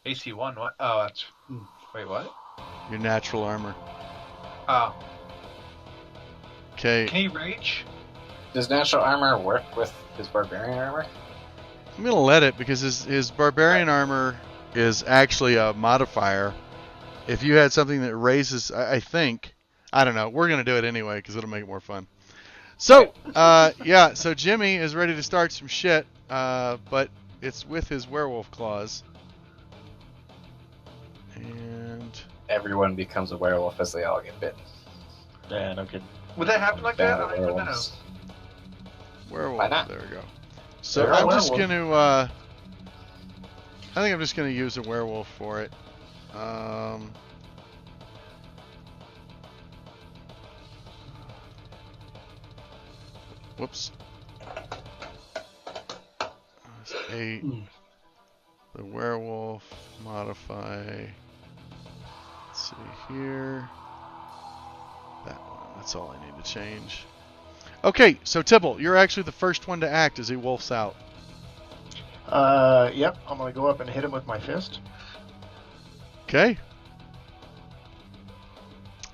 AC1. What? Oh, that's. Wait, what? Your natural armor. Oh, Okay. can he rage? Does natural armor work with his barbarian armor? I'm gonna let it because his barbarian armor is actually a modifier. If you had something that raises, I think, I don't know. We're gonna do it anyway because it'll make it more fun. So, yeah. So Jimmy is ready to start some shit, but it's with his werewolf claws. And Everyone becomes a werewolf as they all get bitten. Yeah, no kidding. Would that happen like that? Band I of don't know. werewolves. werewolf. Why not? There we go. So They're a I'm just werewolf. gonna. I think I'm just gonna use a werewolf for it. Whoops. That's 8. The werewolf modify. Let's see here. That one. That's all I need to change. Okay, so Tibble, you're actually the first one to act as he wolfs out. Yep. I'm gonna go up and hit him with my fist. Okay.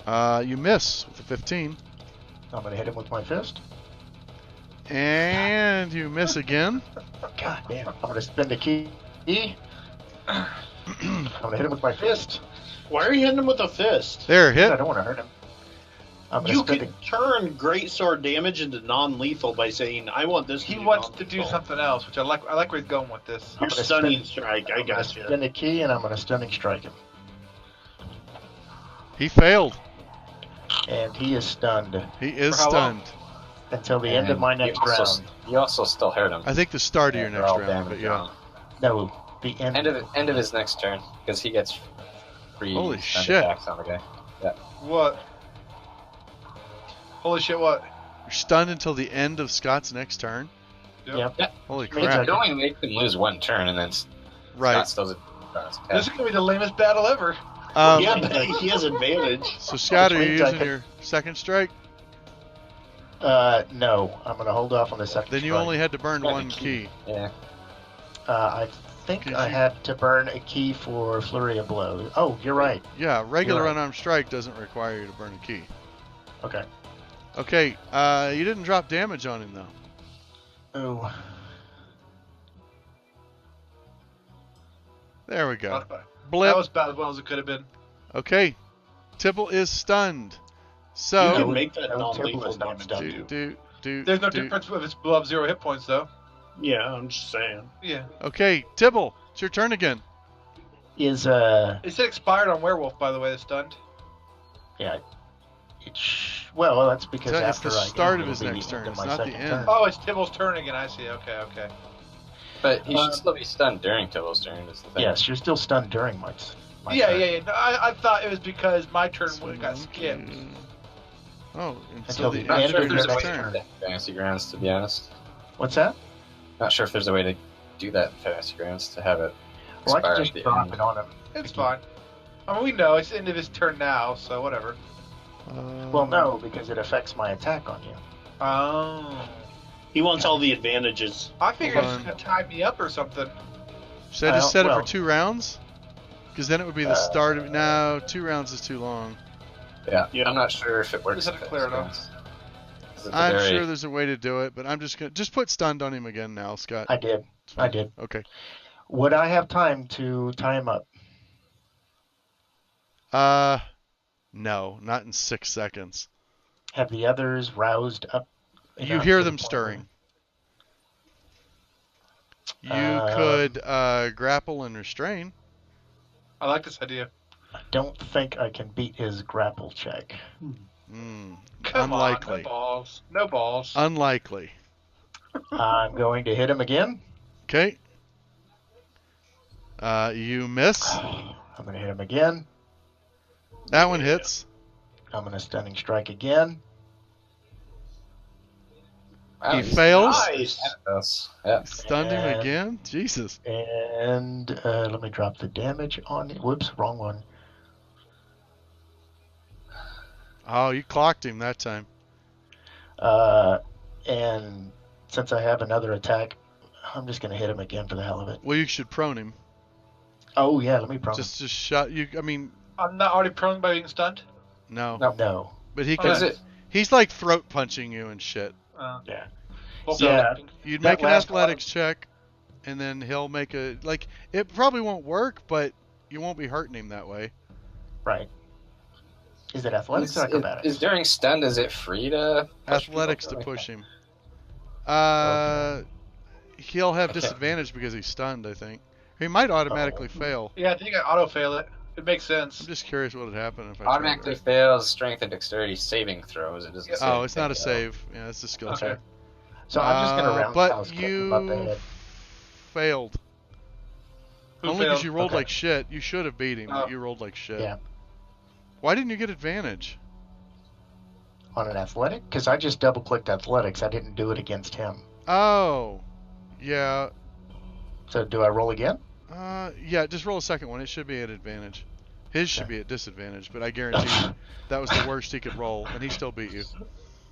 You miss with a 15. I'm gonna hit him with my fist. And you miss again. God damn! I'm gonna spend a key. I'm gonna hit him with my fist. Why are you hitting him with a fist? There, I hit. don't want to hurt him. I'm gonna You spend can turn greatsword damage into non-lethal by saying, "I want this." He be wants to do non-lethal." something else, which I like. I like where he's going with this. You're gonna stunning spend- strike. I I'm gonna got you. spend a key, and I'm gonna stunning strike him. He failed. And he is stunned He is For how long? stunned. until the end of And my you next also- round. You also still hurt him. I think the start of your They're next all round, but damage yeah. on. No, the end. End of his next turn, because he gets free Holy stun shit. attacks on the guy. What? Holy shit! What? You're stunned until the end of Scott's next turn. Yep. Holy Means crap. You only make him lose one turn, and then Right. Scott still does This is gonna be the lamest battle ever. Yeah, but he has advantage. So Scott, are you Which means I using could- your second strike? No, I'm gonna hold off on the second. Then you strike. only had to burn Right, one the key. key. Yeah. I think Could I you- had to burn a key for Flurry of Blows. Oh, you're right. Yeah, regular You're right. unarmed strike doesn't require you to burn a key. Okay. Okay, you didn't drop damage on him though. Oh, There we go. That Blip. was about as well as it could have been. Okay, Tibble is stunned. You So can make that no, Tibble non-lethal is not damage. stunned. There's no difference if it's below 0 hit points, though. Yeah, I'm just saying. Yeah. Okay, Tibble, it's your turn again. is It said expired on werewolf, by the way. The stunned. yeah. Well, that's because It's after the I start go, of his it'll be next the end turn, of it's my not the second end. turn. Oh, it's Tibble's turn again. I see. Okay. Okay. But he should still be stunned during Tibble's turn, is the thing. Yes, you're still stunned during my Yeah, turn. yeah. No, I thought it was because my turn got skipped. Oh, Until until the the Not end sure of if your there's a way next to turn. do that in Fantasy Grounds, to be honest. What's that? Not sure if there's a way to do that in Fantasy Grounds, to have it Well, I expire can at just the drop end. it on him. It's fine. I mean, we know it's the end of his turn now, so whatever. Well, no, because it affects my attack on you. Oh. He wants all the advantages. I figured Hold it's on. gonna tie me up or something. Should I just set it well- for 2 rounds? Because then it would be the start of. No, 2 rounds is too long. Yeah. Yeah. I'm not sure if it works. Just had in to clear it Fantasy up. Grounds. 'Cause it's a I'm very- sure there's a way to do it, but I'm just gonna put stunned on him again now, Scott. I did. It's fine. I did. Okay. Would I have time to tie him up? No, not in 6 seconds. Have the others roused up? You enough hear to the them point stirring. You Um, could grapple and restrain. I like this idea. where- I don't think I can beat his grapple check. Come Unlikely. on, no balls. No balls. Unlikely. I'm going to hit him again. Okay. You miss. I'm going to hit him again. That one hits. I'm going to stunning strike again. Wow, He he's- fails. Nice. Yes. Yeah. Stunned him And- again. Jesus. And let me drop the damage on it. Whoops, wrong one. Oh, you clocked him that time. And since I have another attack, I'm just going to hit him again for the hell of it. Well, you should prone him. Oh, yeah, let me prone Just shot you. I mean, I'm not already prone by being stunned. no. No. him. No. But he Oh, can. Is it? He's like throat punching you and shit. Yeah. Well, Yeah. You'd That make an last athletics check, and then he'll make a like. It probably won't work, but you won't be hurting him that way. Right. Is it athletics or acrobatics? Is during stunned, is it free to push Athletics to people? push him. He'll have Okay. disadvantage because he's stunned. I think he might automatically fail. yeah, I think I auto fail it. It makes sense. I'm just curious what would happen if I tried Automatically it. fails strength and dexterity saving throws. It doesn't. Yeah. say Oh, it's not a anything, though. save. Yeah, it's a skill Okay. check. So I'm just going to But roundhouse kick him you up the head. failed. Who Only because failed? you rolled Okay. like shit. You should have beat him, Oh. but you rolled like shit. Yeah. Why didn't you get advantage? On an athletic? Because I just double-clicked athletics. I didn't do it against him. Oh, yeah. So do I roll again? Yeah, just roll a second one. It should be at advantage. His should be at disadvantage, but I guarantee you that was the worst he could roll, and he still beat you.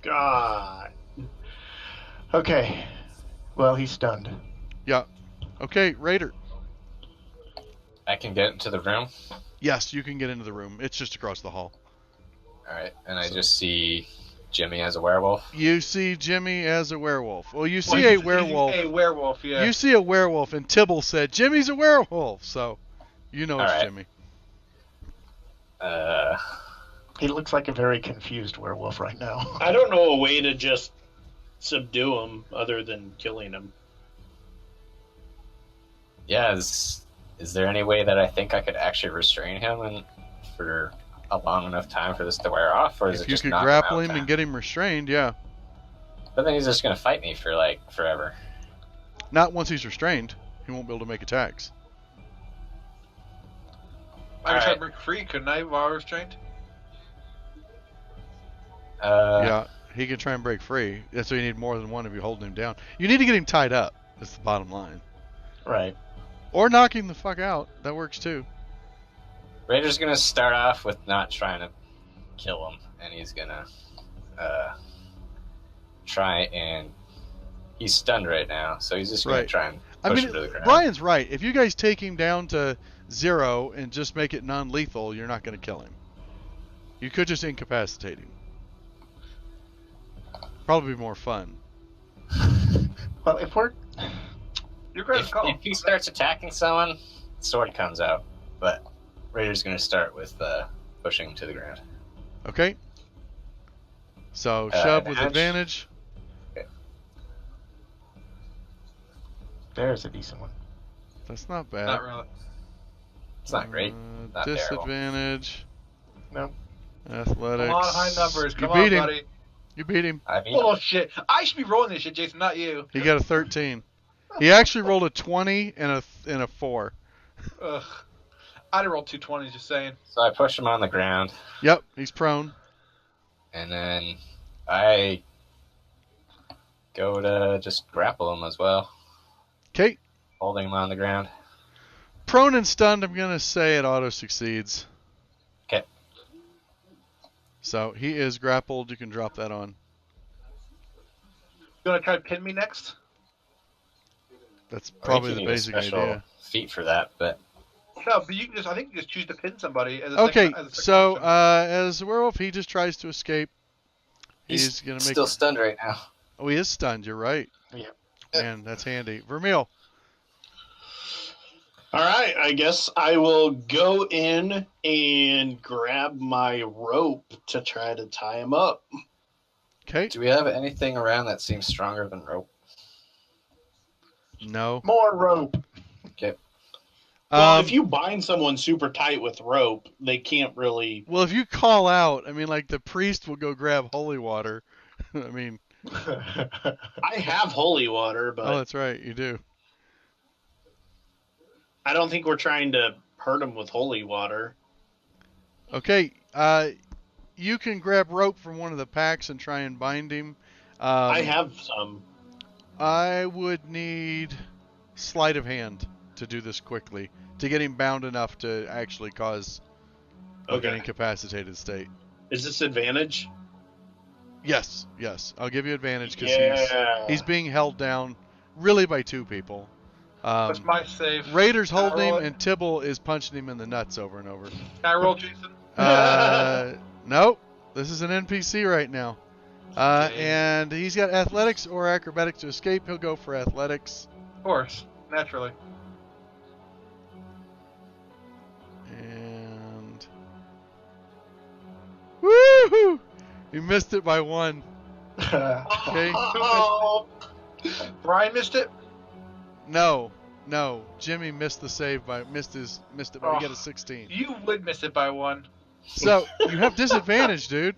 God. Okay. Well, he's stunned. Yeah. Okay, Raider. I can get into the room. Yes, you can get into the room. It's just across the hall. All right, and I just see Jimmy as a werewolf. You see Jimmy as a werewolf. Well, you see a werewolf. A werewolf, yeah. You see a werewolf, and Tibble said, Jimmy's a werewolf. So, you know it's All right. Jimmy. He looks like a very confused werewolf right now. I don't know a way to just subdue him other than killing him. Yeah, is there any way that I think I could actually restrain him and for a long enough time for this to wear off, or is If it you just could knock grapple him him out and get him restrained, yeah. But then he's just gonna fight me for like forever. Not once he's restrained. He won't be able to make attacks. I could try to Alright. break free, couldn't I, while I was restrained? Yeah, he can try and break free. That's why you need more than one of you holding him down. You need to get him tied up. That's the bottom line. Right. Or knock him the fuck out. That works too. Raider's gonna start off with not trying to kill him, and he's gonna try and he's stunned right now, so he's just gonna Right. try and I push mean, him to the ground. Brian's right. If you guys take him down to 0 and just make it non-lethal, you're not going to kill him. You could just incapacitate him. Probably be more fun. Well, if we're... You're great If, to call. if he starts attacking someone, sword comes out, but Raider's gonna start with pushing to the ground. Okay? So, shove with advantage. advantage. There's a decent one. That's not bad. Not really. It's not great. Not terrible. Disadvantage. No. Athletics. A lot of high numbers. You Come on, beat him. buddy. You beat him. I mean, Bullshit. I should be rolling this shit, Jason, not you. He got a 13. He actually rolled a 20 and a 4. Ugh. I'd have rolled 220s, just saying. so I push him on the ground, Yep, he's prone. and then I go to just grapple him as well, Okay. holding him on the ground. Prone and stunned, I'm going to say it auto succeeds. Okay. So he is grappled. You can drop that on. You want to try to pin me next? That's Or probably you the can need a basic special idea. feat for that, but No, but you can just, I think you just choose to pin somebody as a Okay, second, as a second so option. as a werewolf, he just tries to escape. He's going to make. still stunned right now. Oh, he is stunned. You're right. Yeah. Man, that's handy. Vermeil. All right, I guess I will go in and grab my rope to try to tie him up. Okay. Do we have anything around that seems stronger than rope? No. More rope. Okay. Well, if you bind someone super tight with rope, they can't really. Well, if you call out, I mean, like the priest will go grab holy water. I mean, I have holy water, but oh, that's right, you do. I don't think we're trying to hurt him with holy water. Okay, you can grab rope from one of the packs and try and bind him. I have some. I would need sleight of hand to do this quickly to get him bound enough to actually cause an Okay. incapacitated state. Is this advantage? Yes, yes, I'll give you advantage because Yeah. he's being held down really by 2 people. That's my save. Raiders Can I holding him roll it? and Tibble is punching him in the nuts over and over. Can I roll, Jason? Nope, this is an NPC right now. Okay. And he's got athletics or acrobatics to escape. He'll go for athletics. Of course. Naturally. And woohoo! He missed it by 1. Okay. Oh, Brian missed it? No. Jimmy missed the save by missed it, but he got a 16. You would miss it by 1. So you have disadvantage, dude.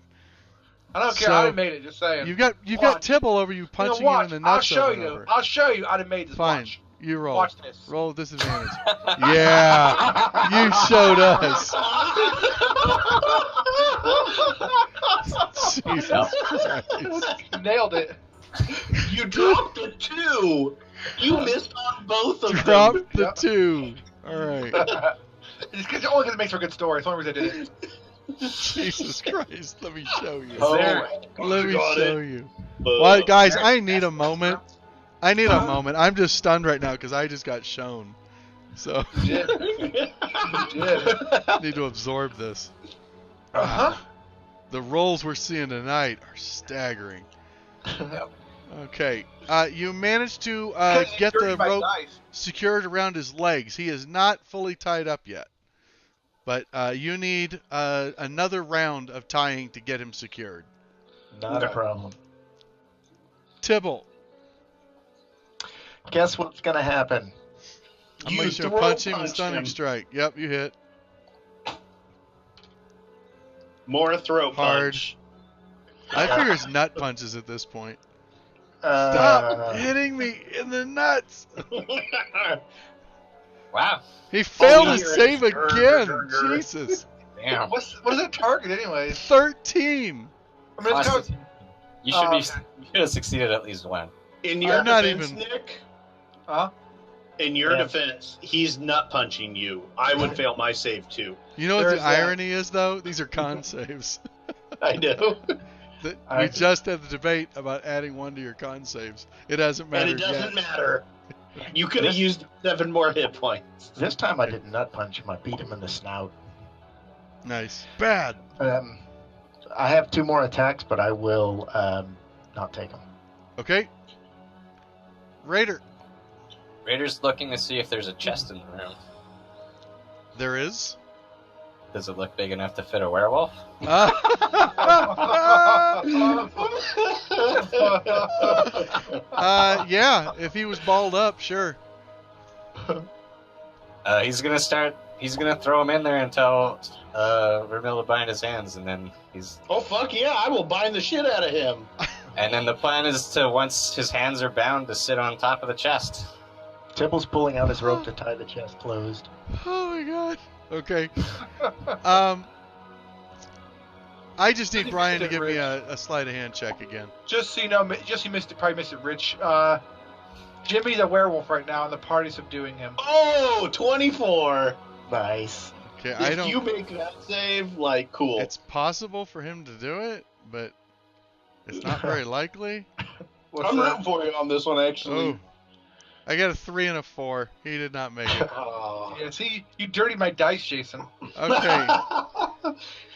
I don't care. So, I'd have made it, just saying. You've got Watch. Tibble over you punching him in watch. the I'll nuts show over and you. over. I'll show you. I'd have made this. Fine. Watch. You roll. Watch this. Roll with disadvantage. Yeah, you showed us. Jesus Christ. Nailed it. You dropped a 2. You missed on both of Drop them. the 2. All right. It's only because it makes for a good story. It's the only reason I did it. Jesus Christ. Let me show you. Oh, Let me got show it. you. Well, guys, I need a moment. Uh-huh. I'm just stunned right now because I just got shown. So You did. You did. I need to absorb this. Uh-huh. The rolls we're seeing tonight are staggering. Okay. You managed to get the rope secured around his legs. He is not fully tied up yet. But you need another round of tying to get him secured. Not a problem. Tibble. Guess what's gonna happen? I'm going to punch him with stunning strike. Yep, you hit. More throat Hard. punch. I figure it's nut punches at this point. Uh, Stop hitting me in the nuts. Wow. He failed Oh, to you're save a grr, again. grr, grr. Jesus. Damn. What is that target, anyways? 13. I mean, it's Plus, you should okay. you should have succeeded at least one. In your I'm not defense, even- Nick, Huh? in your Yeah. defense, he's nut punching you. I would fail my save too. You know what There's the that. irony is, though? These are con saves. I know. We I- just had the debate about adding 1 to your con saves. It hasn't And mattered it doesn't yet. matter. You could have used 7 more hit points. This time I did nut punch him. I beat him in the snout. Nice. Bad. I have 2 more attacks, but I will not take them. Okay. Raider. Raider's looking to see if there's a chest in the room. There is. Does it look big enough to fit a werewolf? Yeah, if he was balled up, sure. He's gonna throw him in there and tell Vermil to bind his hands, and then Oh fuck yeah! I will bind the shit out of him. and then the plan is to, once his hands are bound, to sit on top of the chest. Tibble's pulling out his rope to tie the chest closed. Oh my god. Okay. I just need Brian to give me a sleight of hand check again. Just so you know, probably missed it, Rich. Jimmy's a werewolf right now, and the party's subduing him. Oh, 24. Nice. Okay, I If don't. you make that save, like, cool. It's possible for him to do it, but it's not very likely. What's I'm that? rooting for you on this one, actually. Oh, I got a 3 and a 4. He did not make it. Oh. Yeah, see, you dirtied my dice, Jason. Okay.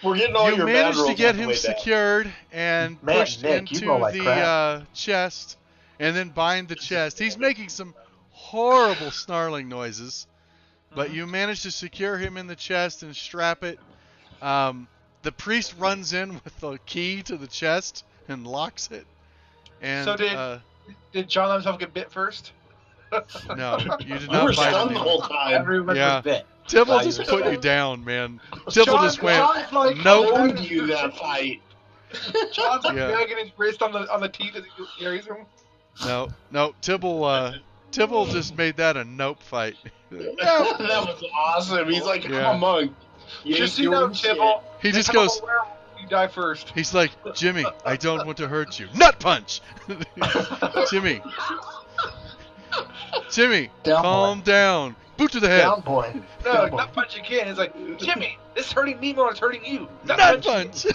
We're getting all You your bad managed rolls to get on the him way down. secured and Man, pushed Nick, you into roll like the crap. chest, and then bind the chest. He's making some horrible snarling noises, but you managed to secure him in the chest and strap it. The priest runs in with the key to the chest and locks it. And So did John let himself get bit first? no, you did You not were bite stunned the him. whole time. Everyone Yeah. was bit. Tibble Now just you're put you stunned. down, man. Tibble just went, John's like, nope. Owed you that fight. John's like Yeah. dragging his wrist on the teeth as he carries him. No, Tibble just made that a nope fight. That was awesome. He's like, I'm Yeah. a monk. You Just so ain't you know, doing shit. Tibble, He just if I'm a goes, werewolf, you die first. he's like, Jimmy, I don't want to hurt you. Nut punch! Jimmy, Down calm down. Boot to the head. Down boy. No, Down boy. nut punch again. It's like, Jimmy, this is hurting me more than it's hurting you. Nut punch!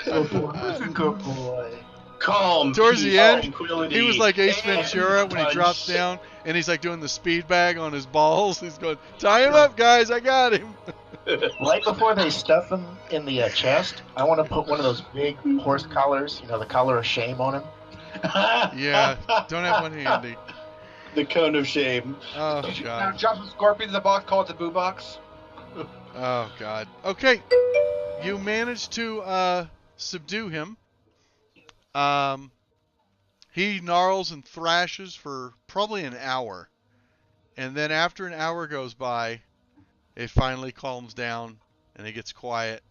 Good boy. Good boy. Calm. Towards the peace, end, tranquility, He was like Ace and Ventura when he punch. drops down and he's like doing the speed bag on his balls. He's going, tie him up, guys. I got him. Right before they stuff him in the chest, I want to put one of those big horse collars, the collar of shame on him. Yeah, don't have one handy. The cone of shame. Oh, Now, God. drop some scorpions in the box, call it the boo box. Oh, God. Okay. You managed to subdue him. He gnarls and thrashes for probably an hour. And then after an hour goes by, it finally calms down and it gets quiet.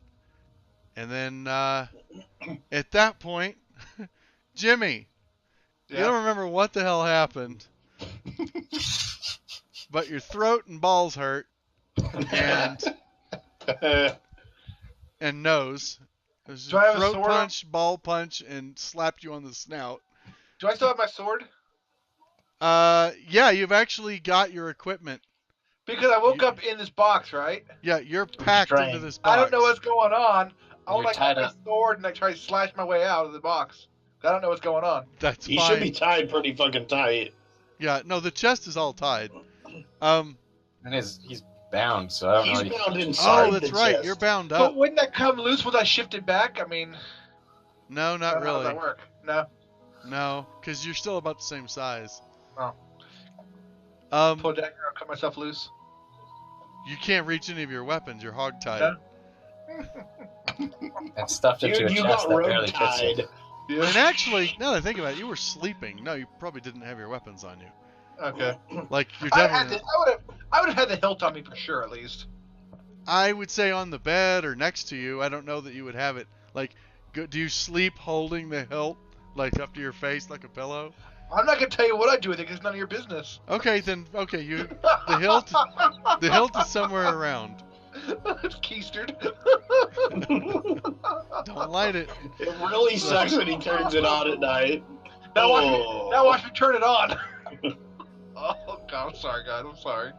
And then at that point, Jimmy, you don't remember what the hell happened, but your throat and balls hurt, and nose. There's Do I have a throat sword? punch, ball punch, and slapped you on the snout. Do I still have my sword? Yeah, you've actually got your equipment. Because I woke up in this box, right? Yeah, you're packed into Restrained. this box. I don't know what's going on. I You're would like tied my up. sword and I try to slash my way out of the box. I don't know what's going on. That's You fine. should be tied pretty fucking tight. Yeah, no, the chest is all tied. And he's bound, so I don't He's know. bound inside Oh, that's the right. chest. You're bound But up. wouldn't that come loose once I shift it back? I mean, No, not how does really. that work? No. No, because you're still about the same size. Oh. Um, Pull a dagger out, cut myself loose. you can't reach any of your weapons. You're hogtied. No? And stuffed into Dude, a you chest got that road barely fits you. tied. Yeah. And actually, now that I think about it, you were sleeping. No, you probably didn't have your weapons on you. Okay. Like you're I definitely. would have had the hilt on me for sure, at least. I would say on the bed or next to you. I don't know that you would have it. Like, do you sleep holding the hilt like up to your face like a pillow? I'm not gonna tell you what I do with it because it's none of your business. Okay, then. Okay, you. The hilt. The hilt is somewhere around. It's keistered. Don't light it. It really sucks when he turns it on at night. Now watch Oh. me. Now watch me turn it on. Oh God, I'm sorry, guys. I'm sorry.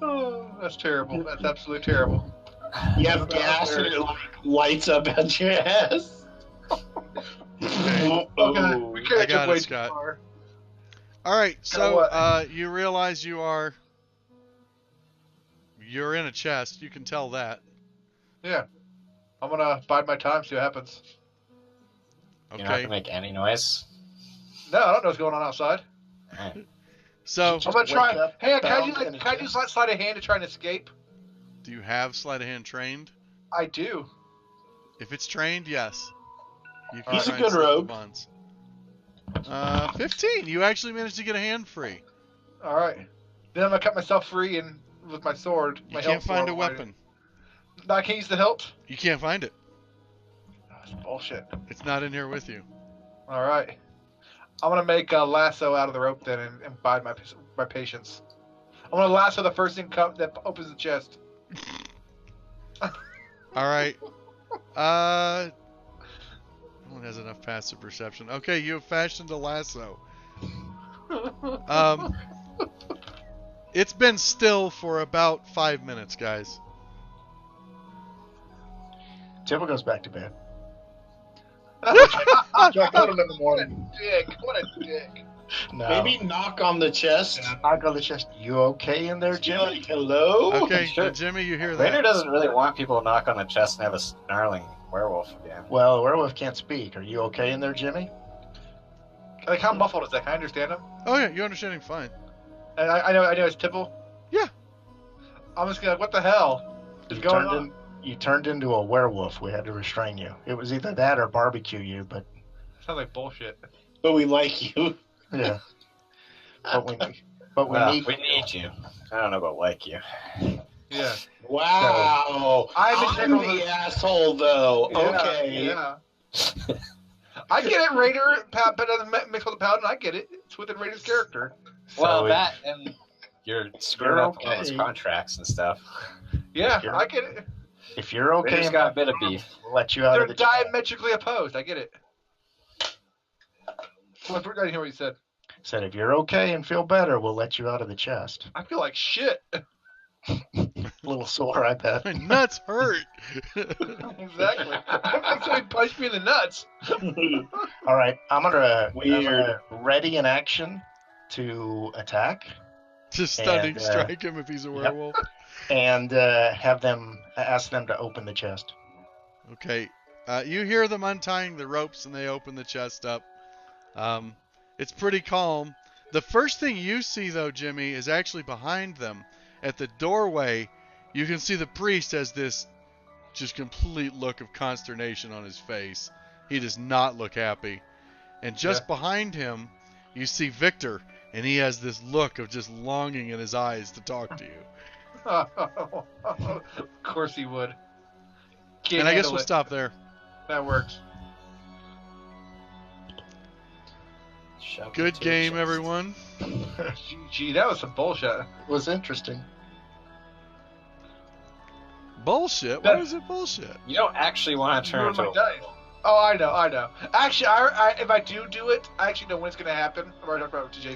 Oh, that's terrible. That's absolutely terrible. You have gas and it like lights up at your ass. Okay. Okay, we I can't got get way it, too Scott. far. All right, so what? you realize you're in a chest. You can tell that. Yeah, I'm gonna bide my time. See what happens. You're not Okay. gonna make any noise. No, I don't know what's going on outside. Alright. So, I'm gonna Wake try. up, Hey, can bound you in a can you chest. slide a hand to try and escape? do you have sleight of hand trained? I do. If it's trained, yes. You can He's a try and good slip the rogue. bonds. 15. You actually managed to get a hand free. All right. Then I'm gonna cut myself free and with my sword. You my can't hilt find sword, a weapon. I can't use the hilt. You can't find it. Oh, that's bullshit. It's not in here with you. All right. I'm gonna make a lasso out of the rope then and bide my patience. I'm gonna lasso the first thing that opens the chest. All right. No one has enough passive perception. Okay, you have fashioned a lasso. It's been still for about 5 minutes, guys. Tibble goes back to bed. Jack, put him in the morning. Dick, what a dick. No. Maybe knock on the chest. Knock on the chest. You okay in there, Be Jimmy? like, hello? Okay, Sure. Jimmy, you hear Raider that? doesn't really want people to knock on the chest and have a snarling werewolf again. Well, werewolf can't speak. Are you okay in there, Jimmy? Like how muffled is that? Can I understand him? Oh yeah, you're understanding fine. And I know it's Tipple. Yeah. I'm just gonna. What the hell is going on? You turned into a werewolf. We had to restrain you. It was either that or barbecue you, but Sounds like bullshit. But we like you. yeah. but we Well, need. we need you. I don't know about like you. Yeah. Wow. I'm I'm the asshole, though. Okay. Yeah. I get it, Raider. But doesn't mix with the Paladin. I get it. It's within Raider's character. Well, So that and you're screwing up all his okay. contracts and stuff. Yeah, You're- I get it. If you're okay, Raider's got a bit of beef. we'll let you out They're of the chest. diametrically opposed. I get it. I didn't hear what you said. Said if you're okay and feel better, we'll let you out of the chest. I feel like shit. A little sore, I bet. My nuts hurt. Exactly. Somebody punched me in the nuts. All right, I'm gonna Weird. ready an action to attack Just stunning And, strike him if he's a werewolf. and ask them to open the chest. Okay. You hear them untying the ropes and they open the chest up. It's pretty calm. The first thing you see, though, Jimmy, is actually behind them. At the doorway, you can see the priest has this just complete look of consternation on his face. He does not look happy. And just behind him, you see Victor, and he has this look of just longing in his eyes to talk to you. Of course he would. Can't And I guess handle we'll it. stop there. That works. Shove Good into the game, chest. everyone. Gee, that was some bullshit. It was interesting. Bullshit? Why is it bullshit? You don't actually want to turn Ruined into my dice. Oh, I know. Actually, if I do it, I actually know when it's going to happen. I've already talked about it to Jason.